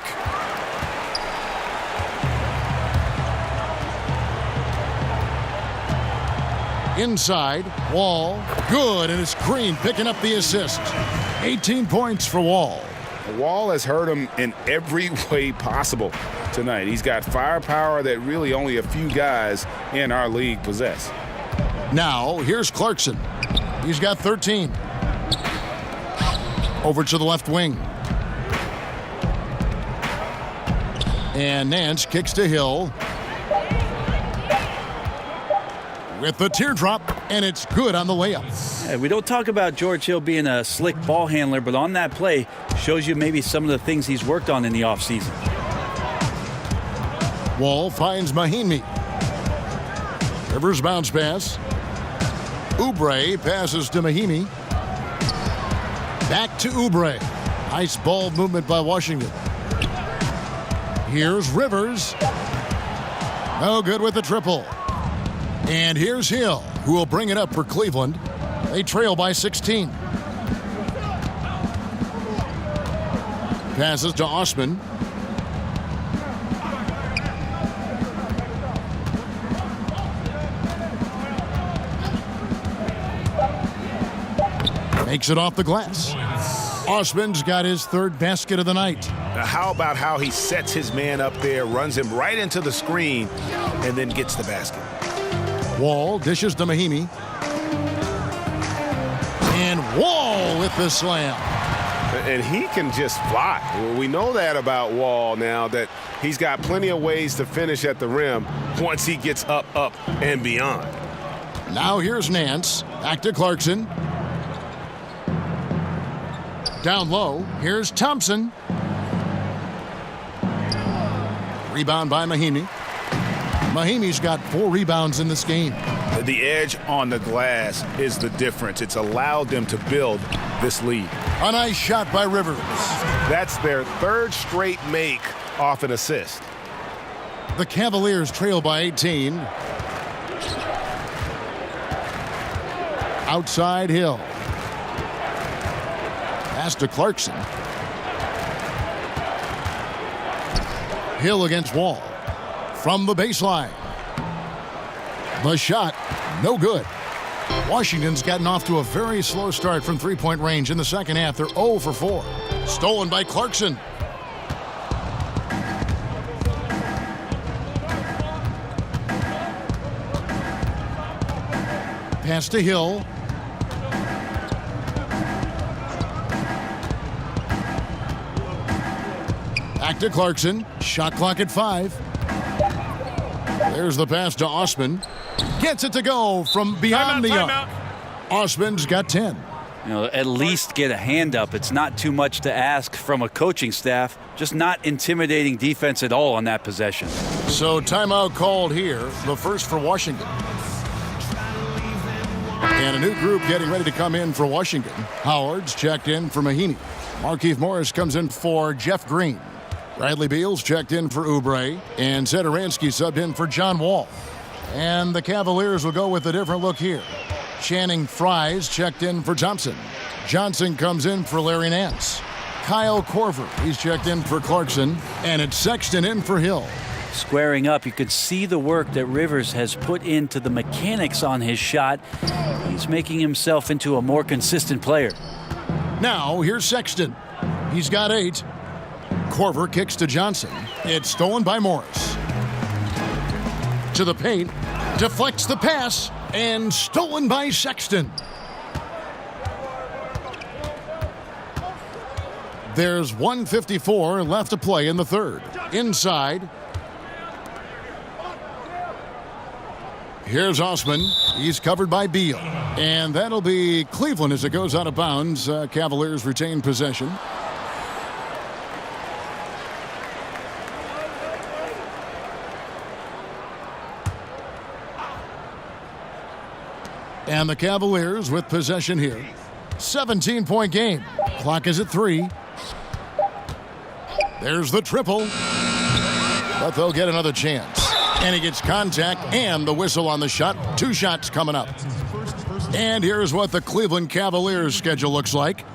Inside, Wall, good, and it's Green picking up the assist. 18 points for Wall. Wall has hurt him in every way possible tonight. He's got firepower that really only a few guys in our league possess. Now, here's Clarkson. He's got 13. Over to the left wing. And Nance kicks to Hill. With the teardrop, and it's good on the layup. Yeah, we don't talk about George Hill being a slick ball handler, but on that play shows you maybe some of the things he's worked on in the offseason. Wall finds Mahinmi. Rivers bounce pass. Oubre passes to Mahinmi. Back to Oubre. Nice ball movement by Washington. Here's Rivers. No good with the triple. And here's Hill, who will bring it up for Cleveland. They trail by 16. Passes to Osman. Makes it off the glass. Osman's got his third basket of the night. Now how about how he sets his man up there, runs him right into the screen, and then gets the basket. Wall dishes to Mahinmi. And Wall with the slam. And he can just fly. We know that about Wall now, that he's got plenty of ways to finish at the rim once he gets up, and beyond. Now here's Nance. Back to Clarkson. Down low. Here's Thompson. Rebound by Mahinmi. Mahimi's got 4 rebounds in this game. The edge on the glass is the difference. It's allowed them to build this lead. A nice shot by Rivers. That's their 3rd straight make off an assist. The Cavaliers trail by 18. Outside Hill. Pass to Clarkson. Hill against Wall. From the baseline. The shot, no good. Washington's gotten off to a very slow start from three-point range in the second half. They're 0 for 4. Stolen by Clarkson. Pass to Hill. Back to Clarkson. Shot clock at 5. There's the pass to Osman. Gets it to go from beyond the arc. Osman's got 10. You know, at least get a hand up. It's not too much to ask from a coaching staff. Just not intimidating defense at all on that possession. So timeout called here, the first for Washington. And a new group getting ready to come in for Washington. Howard's checked in for Mahinmi. Markieff Morris comes in for Jeff Green. Bradley Beal's checked in for Oubre. And Satoransky subbed in for John Wall. And the Cavaliers will go with a different look here. Channing Frye's checked in for Thompson. Johnson comes in for Larry Nance. Kyle Korver, he's checked in for Clarkson. And it's Sexton in for Hill. Squaring up, you could see the work that Rivers has put into the mechanics on his shot. He's making himself into a more consistent player. Now, here's Sexton. He's got 8. Korver kicks to Johnson. It's stolen by Morris. To the paint. Deflects the pass. And stolen by Sexton. There's 1:54 left to play in the third. Inside. Here's Osman. He's covered by Beal. And that'll be Cleveland as it goes out of bounds. Cavaliers retain possession. And the Cavaliers with possession here. 17-point game. Clock is at 3. There's the triple. But they'll get another chance. And he gets contact and the whistle on the shot. 2 shots coming up. And here's what the Cleveland Cavaliers schedule looks like.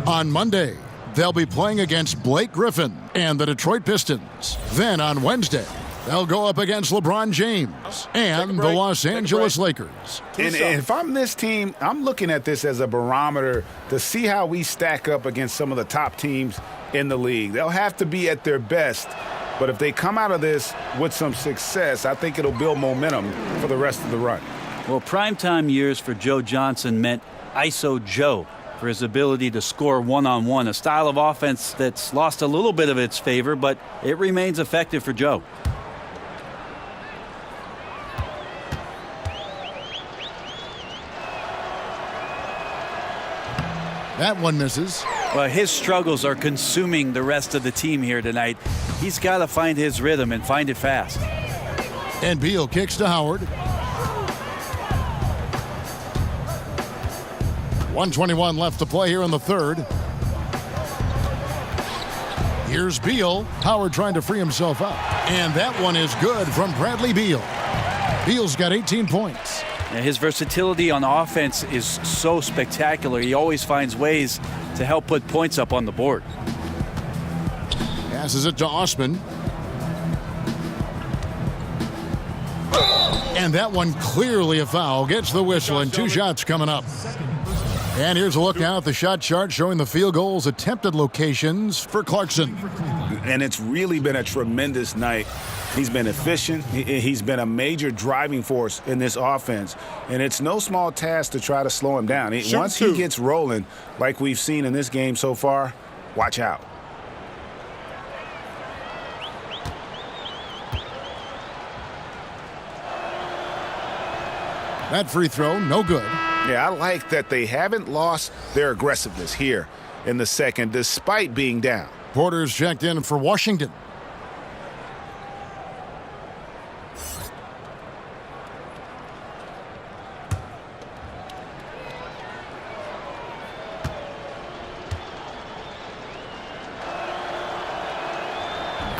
On Monday, they'll be playing against Blake Griffin and the Detroit Pistons. Then on Wednesday, they'll go up against LeBron James and the Los Angeles Lakers. And if I'm this team, I'm looking at this as a barometer to see how we stack up against some of the top teams in the league. They'll have to be at their best. But if they come out of this with some success, I think it'll build momentum for the rest of the run. Well, primetime years for Joe Johnson meant ISO Joe. For for his ability to score one-on-one, a style of offense that's lost a little bit of its favor, but it remains effective for Joe. That one misses. Well, his struggles are consuming the rest of the team here tonight. He's got to find his rhythm and find it fast. And Beal kicks to Howard. 1:21 left to play here in the third. Here's Beal. Howard trying to free himself up. And that one is good from Bradley Beal. Beal's got 18 points. Now, his versatility on offense is so spectacular. He always finds ways to help put points up on the board. Passes it to Osman. And that one clearly a foul. Gets the whistle, and 2 shots coming up. And here's a look now at the shot chart showing the field goals attempted locations for Clarkson. And it's really been a tremendous night. He's been efficient. He's been a major driving force in this offense. And it's no small task to try to slow him down. Once he gets rolling, like we've seen in this game so far, watch out. That free throw, no good. Yeah, I like that they haven't lost their aggressiveness here in the second, despite being down. Porter's checked in for Washington.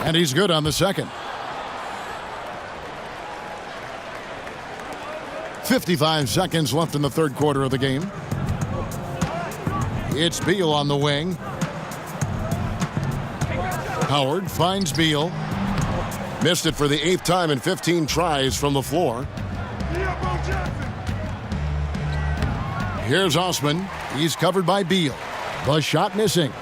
And he's good on the second. 55 seconds left in the third quarter of the game. It's Beal on the wing. Howard finds Beal. Missed it for the 8th time in 15 tries from the floor. Here's Osman. He's covered by Beal. The shot missing.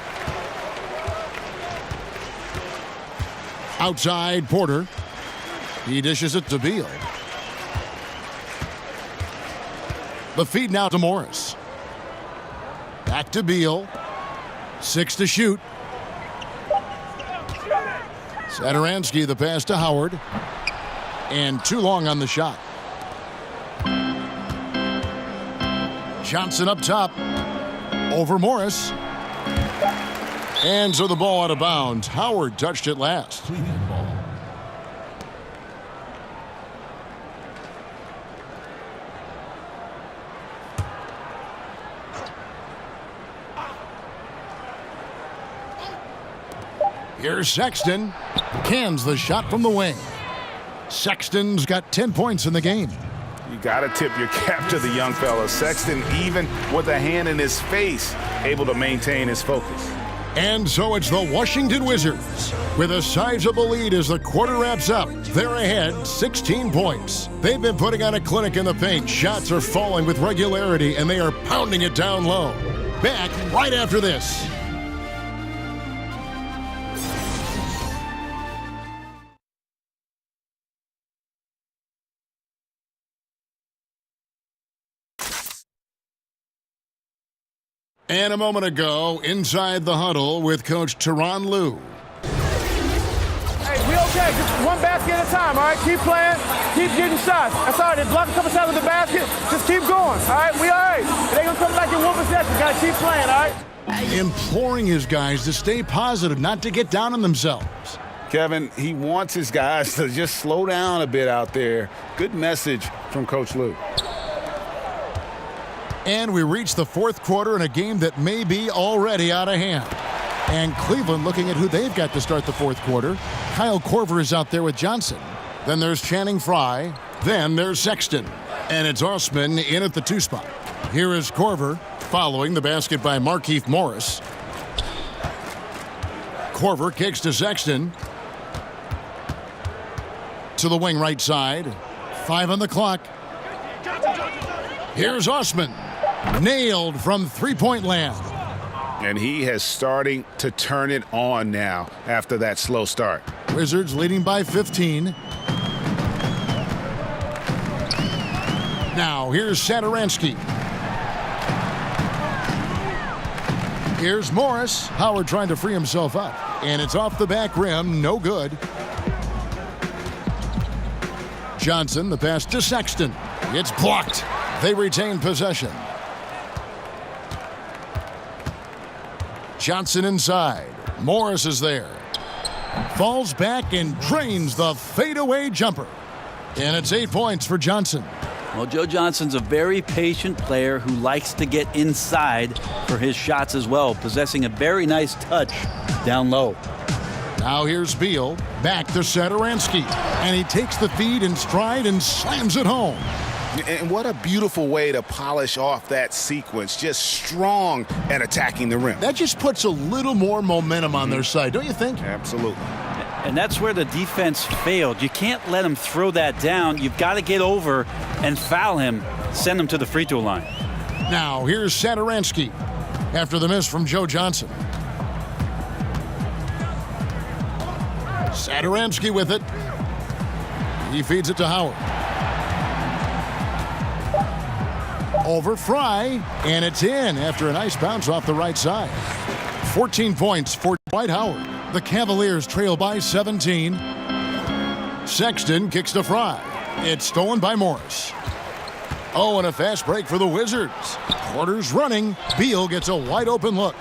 Outside Porter. He dishes it to Beal. The feed now to Morris. Back to Beal. 6 to shoot. Satoransky the pass to Howard. And too long on the shot. Johnson up top. Over Morris. And so the ball out of bounds. Howard touched it last. Here's Sexton. Cans the shot from the wing. Sexton's got 10 points in the game. You got to tip your cap to the young fella. Sexton, even with a hand in his face, able to maintain his focus. And so it's the Washington Wizards with a sizable lead as the quarter wraps up. They're ahead 16 points. They've been putting on a clinic in the paint. Shots are falling with regularity, and they are pounding it down low. Back right after this. And a moment ago, inside the huddle with Coach Tyronn Lue. Hey, we okay. Just one basket at a time, all right? Keep playing. Keep getting shots. That's all right. They block a couple shots with the basket. Just keep going, all right? We all right. It ain't going to come back in one possession. Got to keep playing, all right? Imploring his guys to stay positive, not to get down on themselves. Kevin, he wants his guys to just slow down a bit out there. Good message from Coach Lue. And we reach the fourth quarter in a game that may be already out of hand. And Cleveland looking at who they've got to start the fourth quarter. Kyle Korver is out there with Johnson. Then there's Channing Frye. Then there's Sexton. And it's Osman in at the 2 spot. Here is Korver following the basket by Markieff Morris. Korver kicks to Sexton. To the wing right side. 5 on the clock. Here's Osman. Nailed from three-point land. And he has starting to turn it on now after that slow start. Wizards leading by 15. Now here's Satoransky. Here's Morris. Howard trying to free himself up. And it's off the back rim. No good. Johnson, the pass to Sexton. It's blocked. They retain possession. Johnson inside. Morris is there. Falls back and drains the fadeaway jumper. And it's 8 points for Johnson. Well, Joe Johnson's a very patient player who likes to get inside for his shots as well, possessing a very nice touch down low. Now here's Beal, back to Satoransky, and he takes the feed in stride and slams it home. And what a beautiful way to polish off that sequence, just strong at attacking the rim. That just puts a little more momentum on their side, don't you think? Absolutely. And that's where the defense failed. You can't let him throw that down. You've got to get over and foul him, send him to the free throw line. Now here's Satoransky after the miss from Joe Johnson. Satoransky with it. He feeds it to Howard. Over Fry, and it's in after a nice bounce off the right side. 14 points for Dwight Howard. The Cavaliers trail by 17. Sexton kicks to Fry. It's stolen by Morris. Oh, and a fast break for the Wizards. Porter's running. Beal gets a wide open look.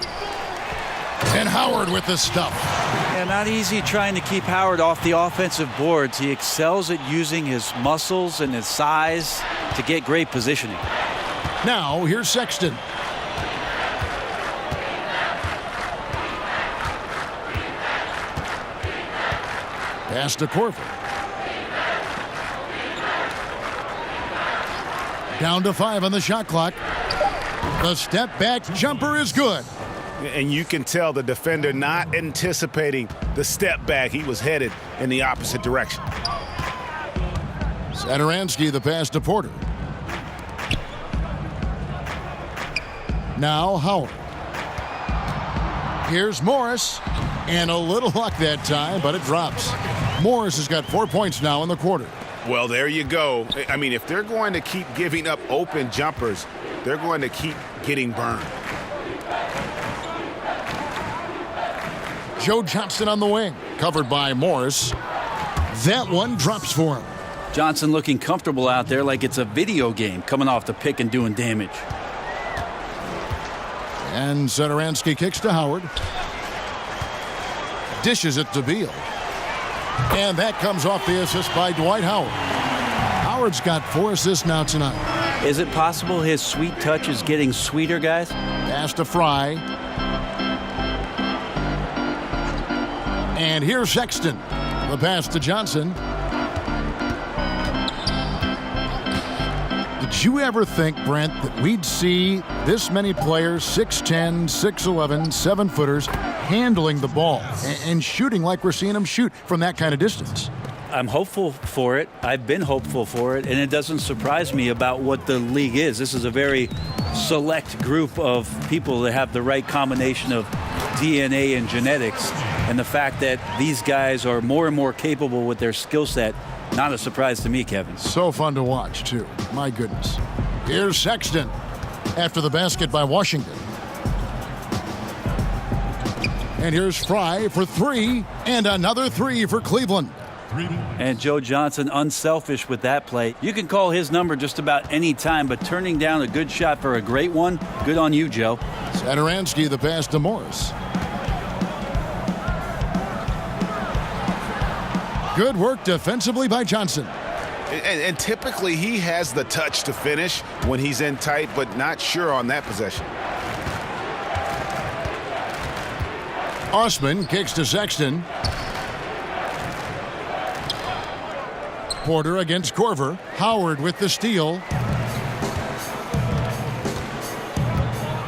And Howard with the stuff. Yeah, not easy trying to keep Howard off the offensive boards. He excels at using his muscles and his size to get great positioning. Now, here's Sexton. Pass to Corver. Down to 5 on the shot clock. The step back jumper is good. And you can tell the defender not anticipating the step back. He was headed in the opposite direction. Satoransky, the pass to Porter. Now Howard. Here's Morris. And a little luck that time, but it drops. Morris has got 4 points now in the quarter. Well, there you go. I mean, if they're going to keep giving up open jumpers, they're going to keep getting burned. Joe Johnson on the wing, covered by Morris. That one drops for him. Johnson looking comfortable out there like it's a video game, coming off the pick and doing damage. And Satoransky kicks to Howard. Dishes it to Beal. And that comes off the assist by Dwight Howard. Howard's got 4 assists now tonight. Is it possible his sweet touch is getting sweeter, guys? Pass to Fry. And here's Sexton. The pass to Johnson. Did you ever think, Brent, that we'd see this many players, 6'10", 6'11", 7-footers, handling the ball and shooting like we're seeing them shoot from that kind of distance? I'm hopeful for it. I've been hopeful for it, and it doesn't surprise me about what the league is. This is a very select group of people that have the right combination of DNA and genetics, and the fact that these guys are more and more capable with their skill set, not a surprise to me, Kevin. So fun to watch, too. My goodness. Here's Sexton after the basket by Washington. And here's Fry for 3, and another 3 for Cleveland. And Joe Johnson unselfish with that play. You can call his number just about any time, but turning down a good shot for a great one, good on you, Joe. Satoransky, the pass to Morris. Good work defensively by Johnson. And typically he has the touch to finish when he's in tight, but not sure on that possession. Osman kicks to Sexton. Porter against Corver. Howard with the steal.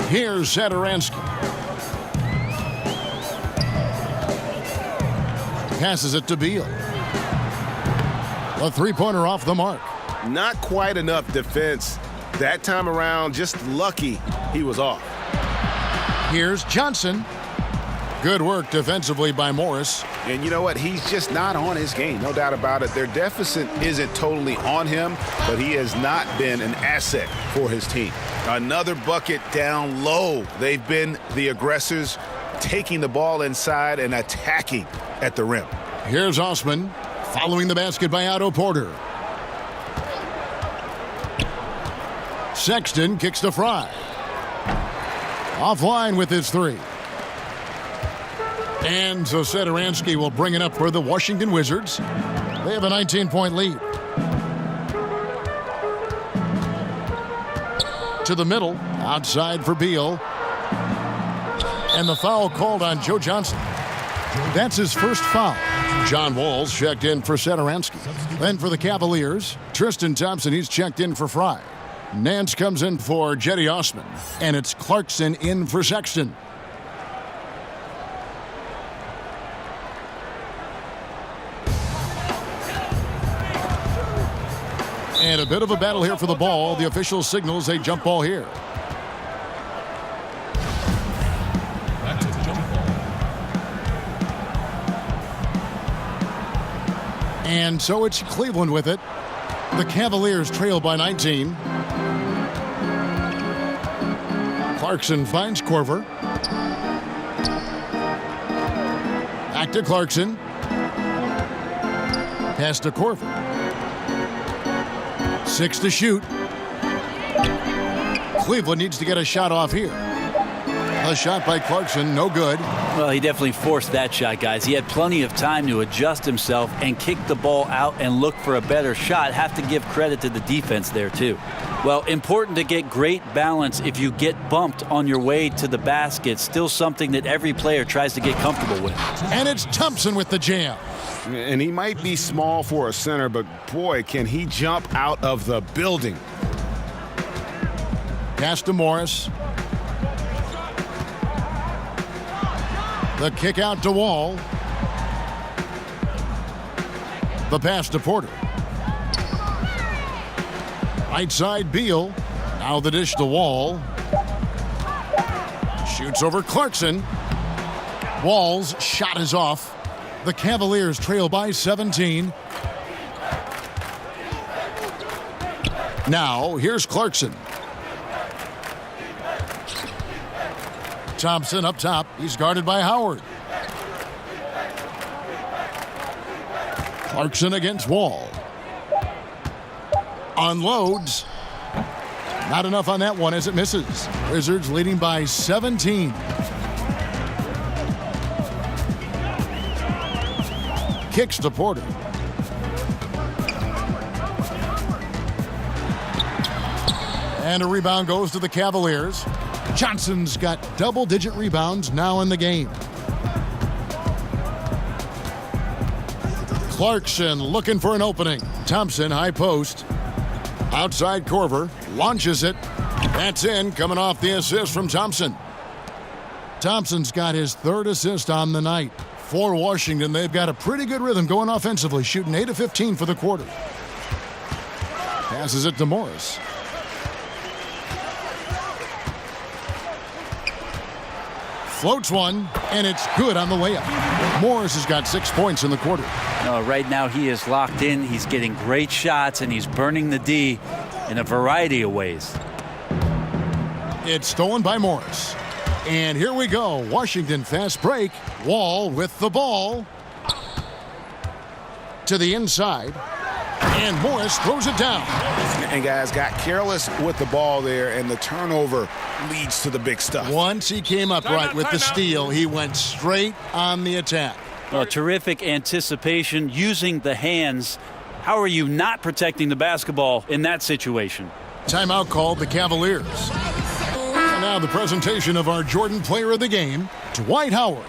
Here's Satoransky. Passes it to Beal. A three-pointer off the mark. Not quite enough defense. That time around, just lucky he was off. Here's Johnson. Good work defensively by Morris. And you know what? He's just not on his game, no doubt about it. Their deficit isn't totally on him, but he has not been an asset for his team. Another bucket down low. They've been the aggressors, taking the ball inside and attacking at the rim. Here's Osman following the basket by Otto Porter. Sexton kicks to Fry. Offline with his three. And so Satoransky will bring it up for the Washington Wizards. They have a 19-point lead. To the middle, outside for Beal. And the foul called on Joe Johnson. That's his first foul. John Wall's checked in for Satoransky. Then for the Cavaliers, Tristan Thompson, he's checked in for Fry. Nance comes in for Jetty Osman. And it's Clarkson in for Sexton. And a bit of a battle here for the ball. The official signals a jump ball here. And so it's Cleveland with it. The Cavaliers trail by 19. Clarkson finds Korver. Back to Clarkson. Pass to Korver. 6 to shoot. Cleveland needs to get a shot off here. A shot by Clarkson, no good. Well, he definitely forced that shot, guys. He had plenty of time to adjust himself and kick the ball out and look for a better shot. Have to give credit to the defense there, too. Well, important to get great balance if you get bumped on your way to the basket. Still something that every player tries to get comfortable with. And it's Thompson with the jam. And he might be small for a center, but boy, can he jump out of the building. Pass to Morris. The kick out to Wall. The pass to Porter. Right side Beal. Now the dish to Wall. Shoots over Clarkson. Wall's shot is off. The Cavaliers trail by 17. Now, here's Clarkson. Thompson up top. He's guarded by Howard. Clarkson against Wall. Unloads. Not enough on that one as it misses. Wizards leading by 17. Kicks to Porter. And a rebound goes to the Cavaliers. Johnson's got double-digit rebounds now in the game. Clarkson looking for an opening. Thompson, high post. Outside Korver. Launches it. That's in, coming off the assist from Thompson. Thompson's got his third assist on the night. For Washington, they've got a pretty good rhythm going offensively, shooting 8 of 15 for the quarter. Passes it to Morris. Floats one, and it's good on the layup. Morris has got 6 points in the quarter. Right now he is locked in. He's getting great shots, and he's burning the D in a variety of ways. It's stolen by Morris. And here we go. Washington fast break. Wall with the ball. To the inside. And Morris throws it down. And guys got careless with the ball there, and the turnover leads to the big stuff. Once he came up right with the steal, he went straight on the attack. Well, terrific anticipation using the hands. How are you not protecting the basketball in that situation? Timeout called the Cavaliers. And now the presentation of our Jordan Player of the Game, Dwight Howard.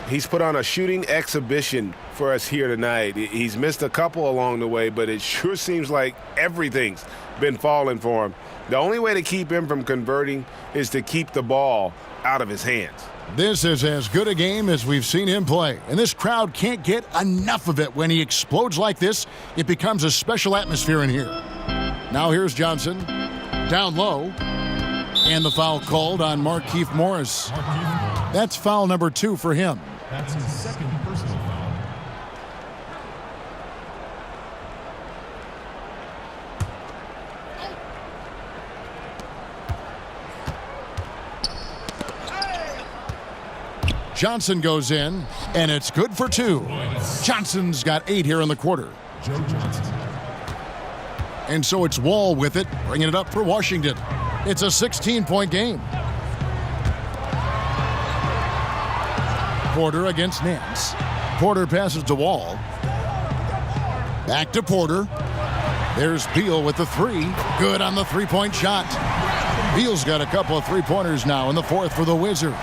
He's put on a shooting exhibition for us here tonight. He's missed a couple along the way, but it sure seems like everything's been falling for him. The only way to keep him from converting is to keep the ball out of his hands. This is as good a game as we've seen him play, and this crowd can't get enough of it. When he explodes like this, it becomes a special atmosphere in here. Now here's Johnson, down low, and the foul called on Markieff Morris. That's foul number 2 for him. That's his second personal foul. Johnson goes in, and it's good for 2. Johnson's got 8 here in the quarter. And so it's Wall with it, bringing it up for Washington. It's a 16-point game. Porter against Nance. Porter passes to Wall. Back to Porter. There's Beal with the 3. Good on the 3-point shot. Beal's got a couple of 3-pointers now in the 4th for the Wizards.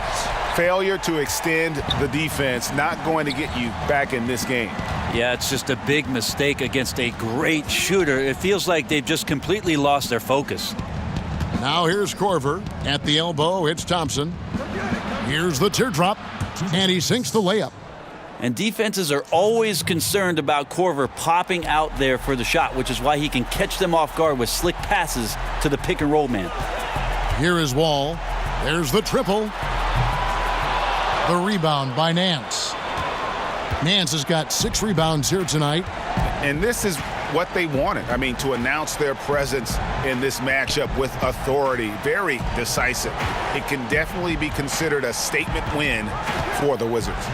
Failure to extend the defense, not going to get you back in this game. Yeah, it's just a big mistake against a great shooter. It feels like they've just completely lost their focus. Now here's Korver. At the elbow, it's Thompson. Here's the teardrop, and he sinks the layup. And defenses are always concerned about Korver popping out there for the shot, which is why he can catch them off guard with slick passes to the pick-and-roll man. Here is Wall. There's the triple. The rebound by Nance. Nance has got 6 rebounds here tonight. And this is what they wanted. I mean, to announce their presence in this matchup with authority, very decisive. It can definitely be considered a statement win for the Wizards.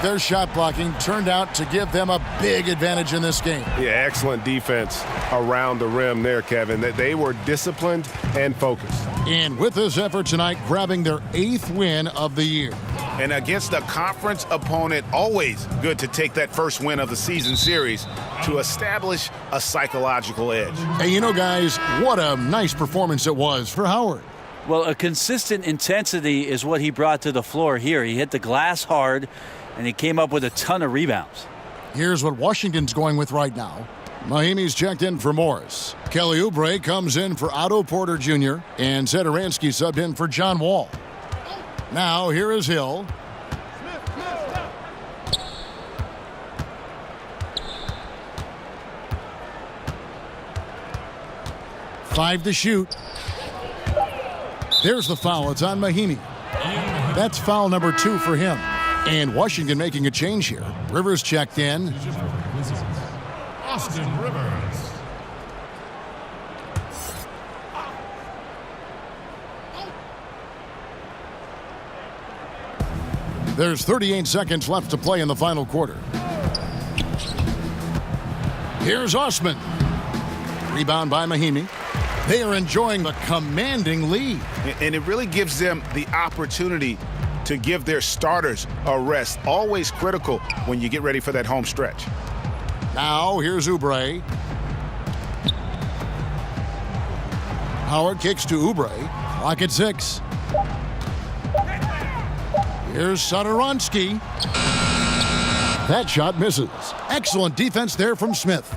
Their shot blocking turned out to give them a big advantage in this game. Yeah, excellent defense around the rim there, Kevin. That they were disciplined and focused. And with this effort tonight, grabbing their 8th win of the year. And against a conference opponent, always good to take that first win of the season series to establish a psychological edge. Hey, you know, guys, what a nice performance it was for Howard. Well, a consistent intensity is what he brought to the floor here. He hit the glass hard, and he came up with a ton of rebounds. Here's what Washington's going with right now. Mahimi's checked in for Morris. Kelly Oubre comes in for Otto Porter Jr. And Satoransky subbed in for John Wall. Now here is Hill. Five to shoot. There's the foul. It's on Mahimi. That's foul number 2 for him. And Washington making a change here. Rivers checked in. Austin Rivers. There's 38 seconds left to play in the final quarter. Here's Osman. Rebound by Mahimi. They are enjoying the commanding lead. And it really gives them the opportunity to give their starters a rest. Always critical when you get ready for that home stretch. Now here's Oubre. Howard kicks to Oubre. Clock at 6. Here's Satoransky. That shot misses. Excellent defense there from Smith.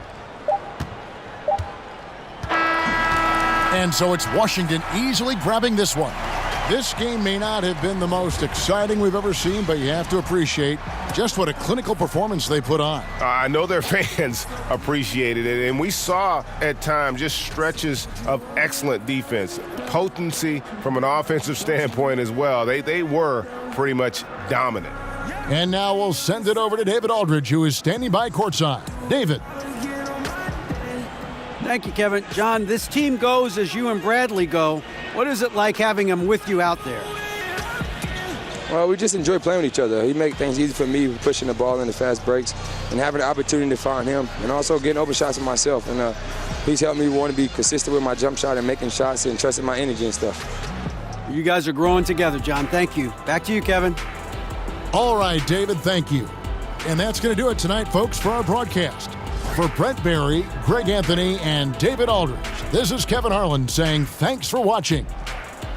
And so it's Washington easily grabbing this one. This game may not have been the most exciting we've ever seen, but you have to appreciate just what a clinical performance they put on. I know their fans appreciated it, and we saw at times just stretches of excellent defense, potency from an offensive standpoint as well. They were pretty much dominant. And now we'll send it over to David Aldridge, who is standing by courtside. David. Thank you, Kevin. John, this team goes as you and Bradley go. What is it like having him with you out there? Well, we just enjoy playing with each other. He makes things easy for me, pushing the ball in the fast breaks and having the opportunity to find him, and also getting open shots for myself. And he's helped me want to be consistent with my jump shot and making shots and trusting my energy and stuff. You guys are growing together, John. Thank you. Back to you, Kevin. All right, David, thank you. And that's going to do it tonight, folks, for our broadcast. For Brent Barry, Greg Anthony, and David Aldridge, this is Kevin Harlan saying thanks for watching.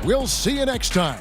We'll see you next time.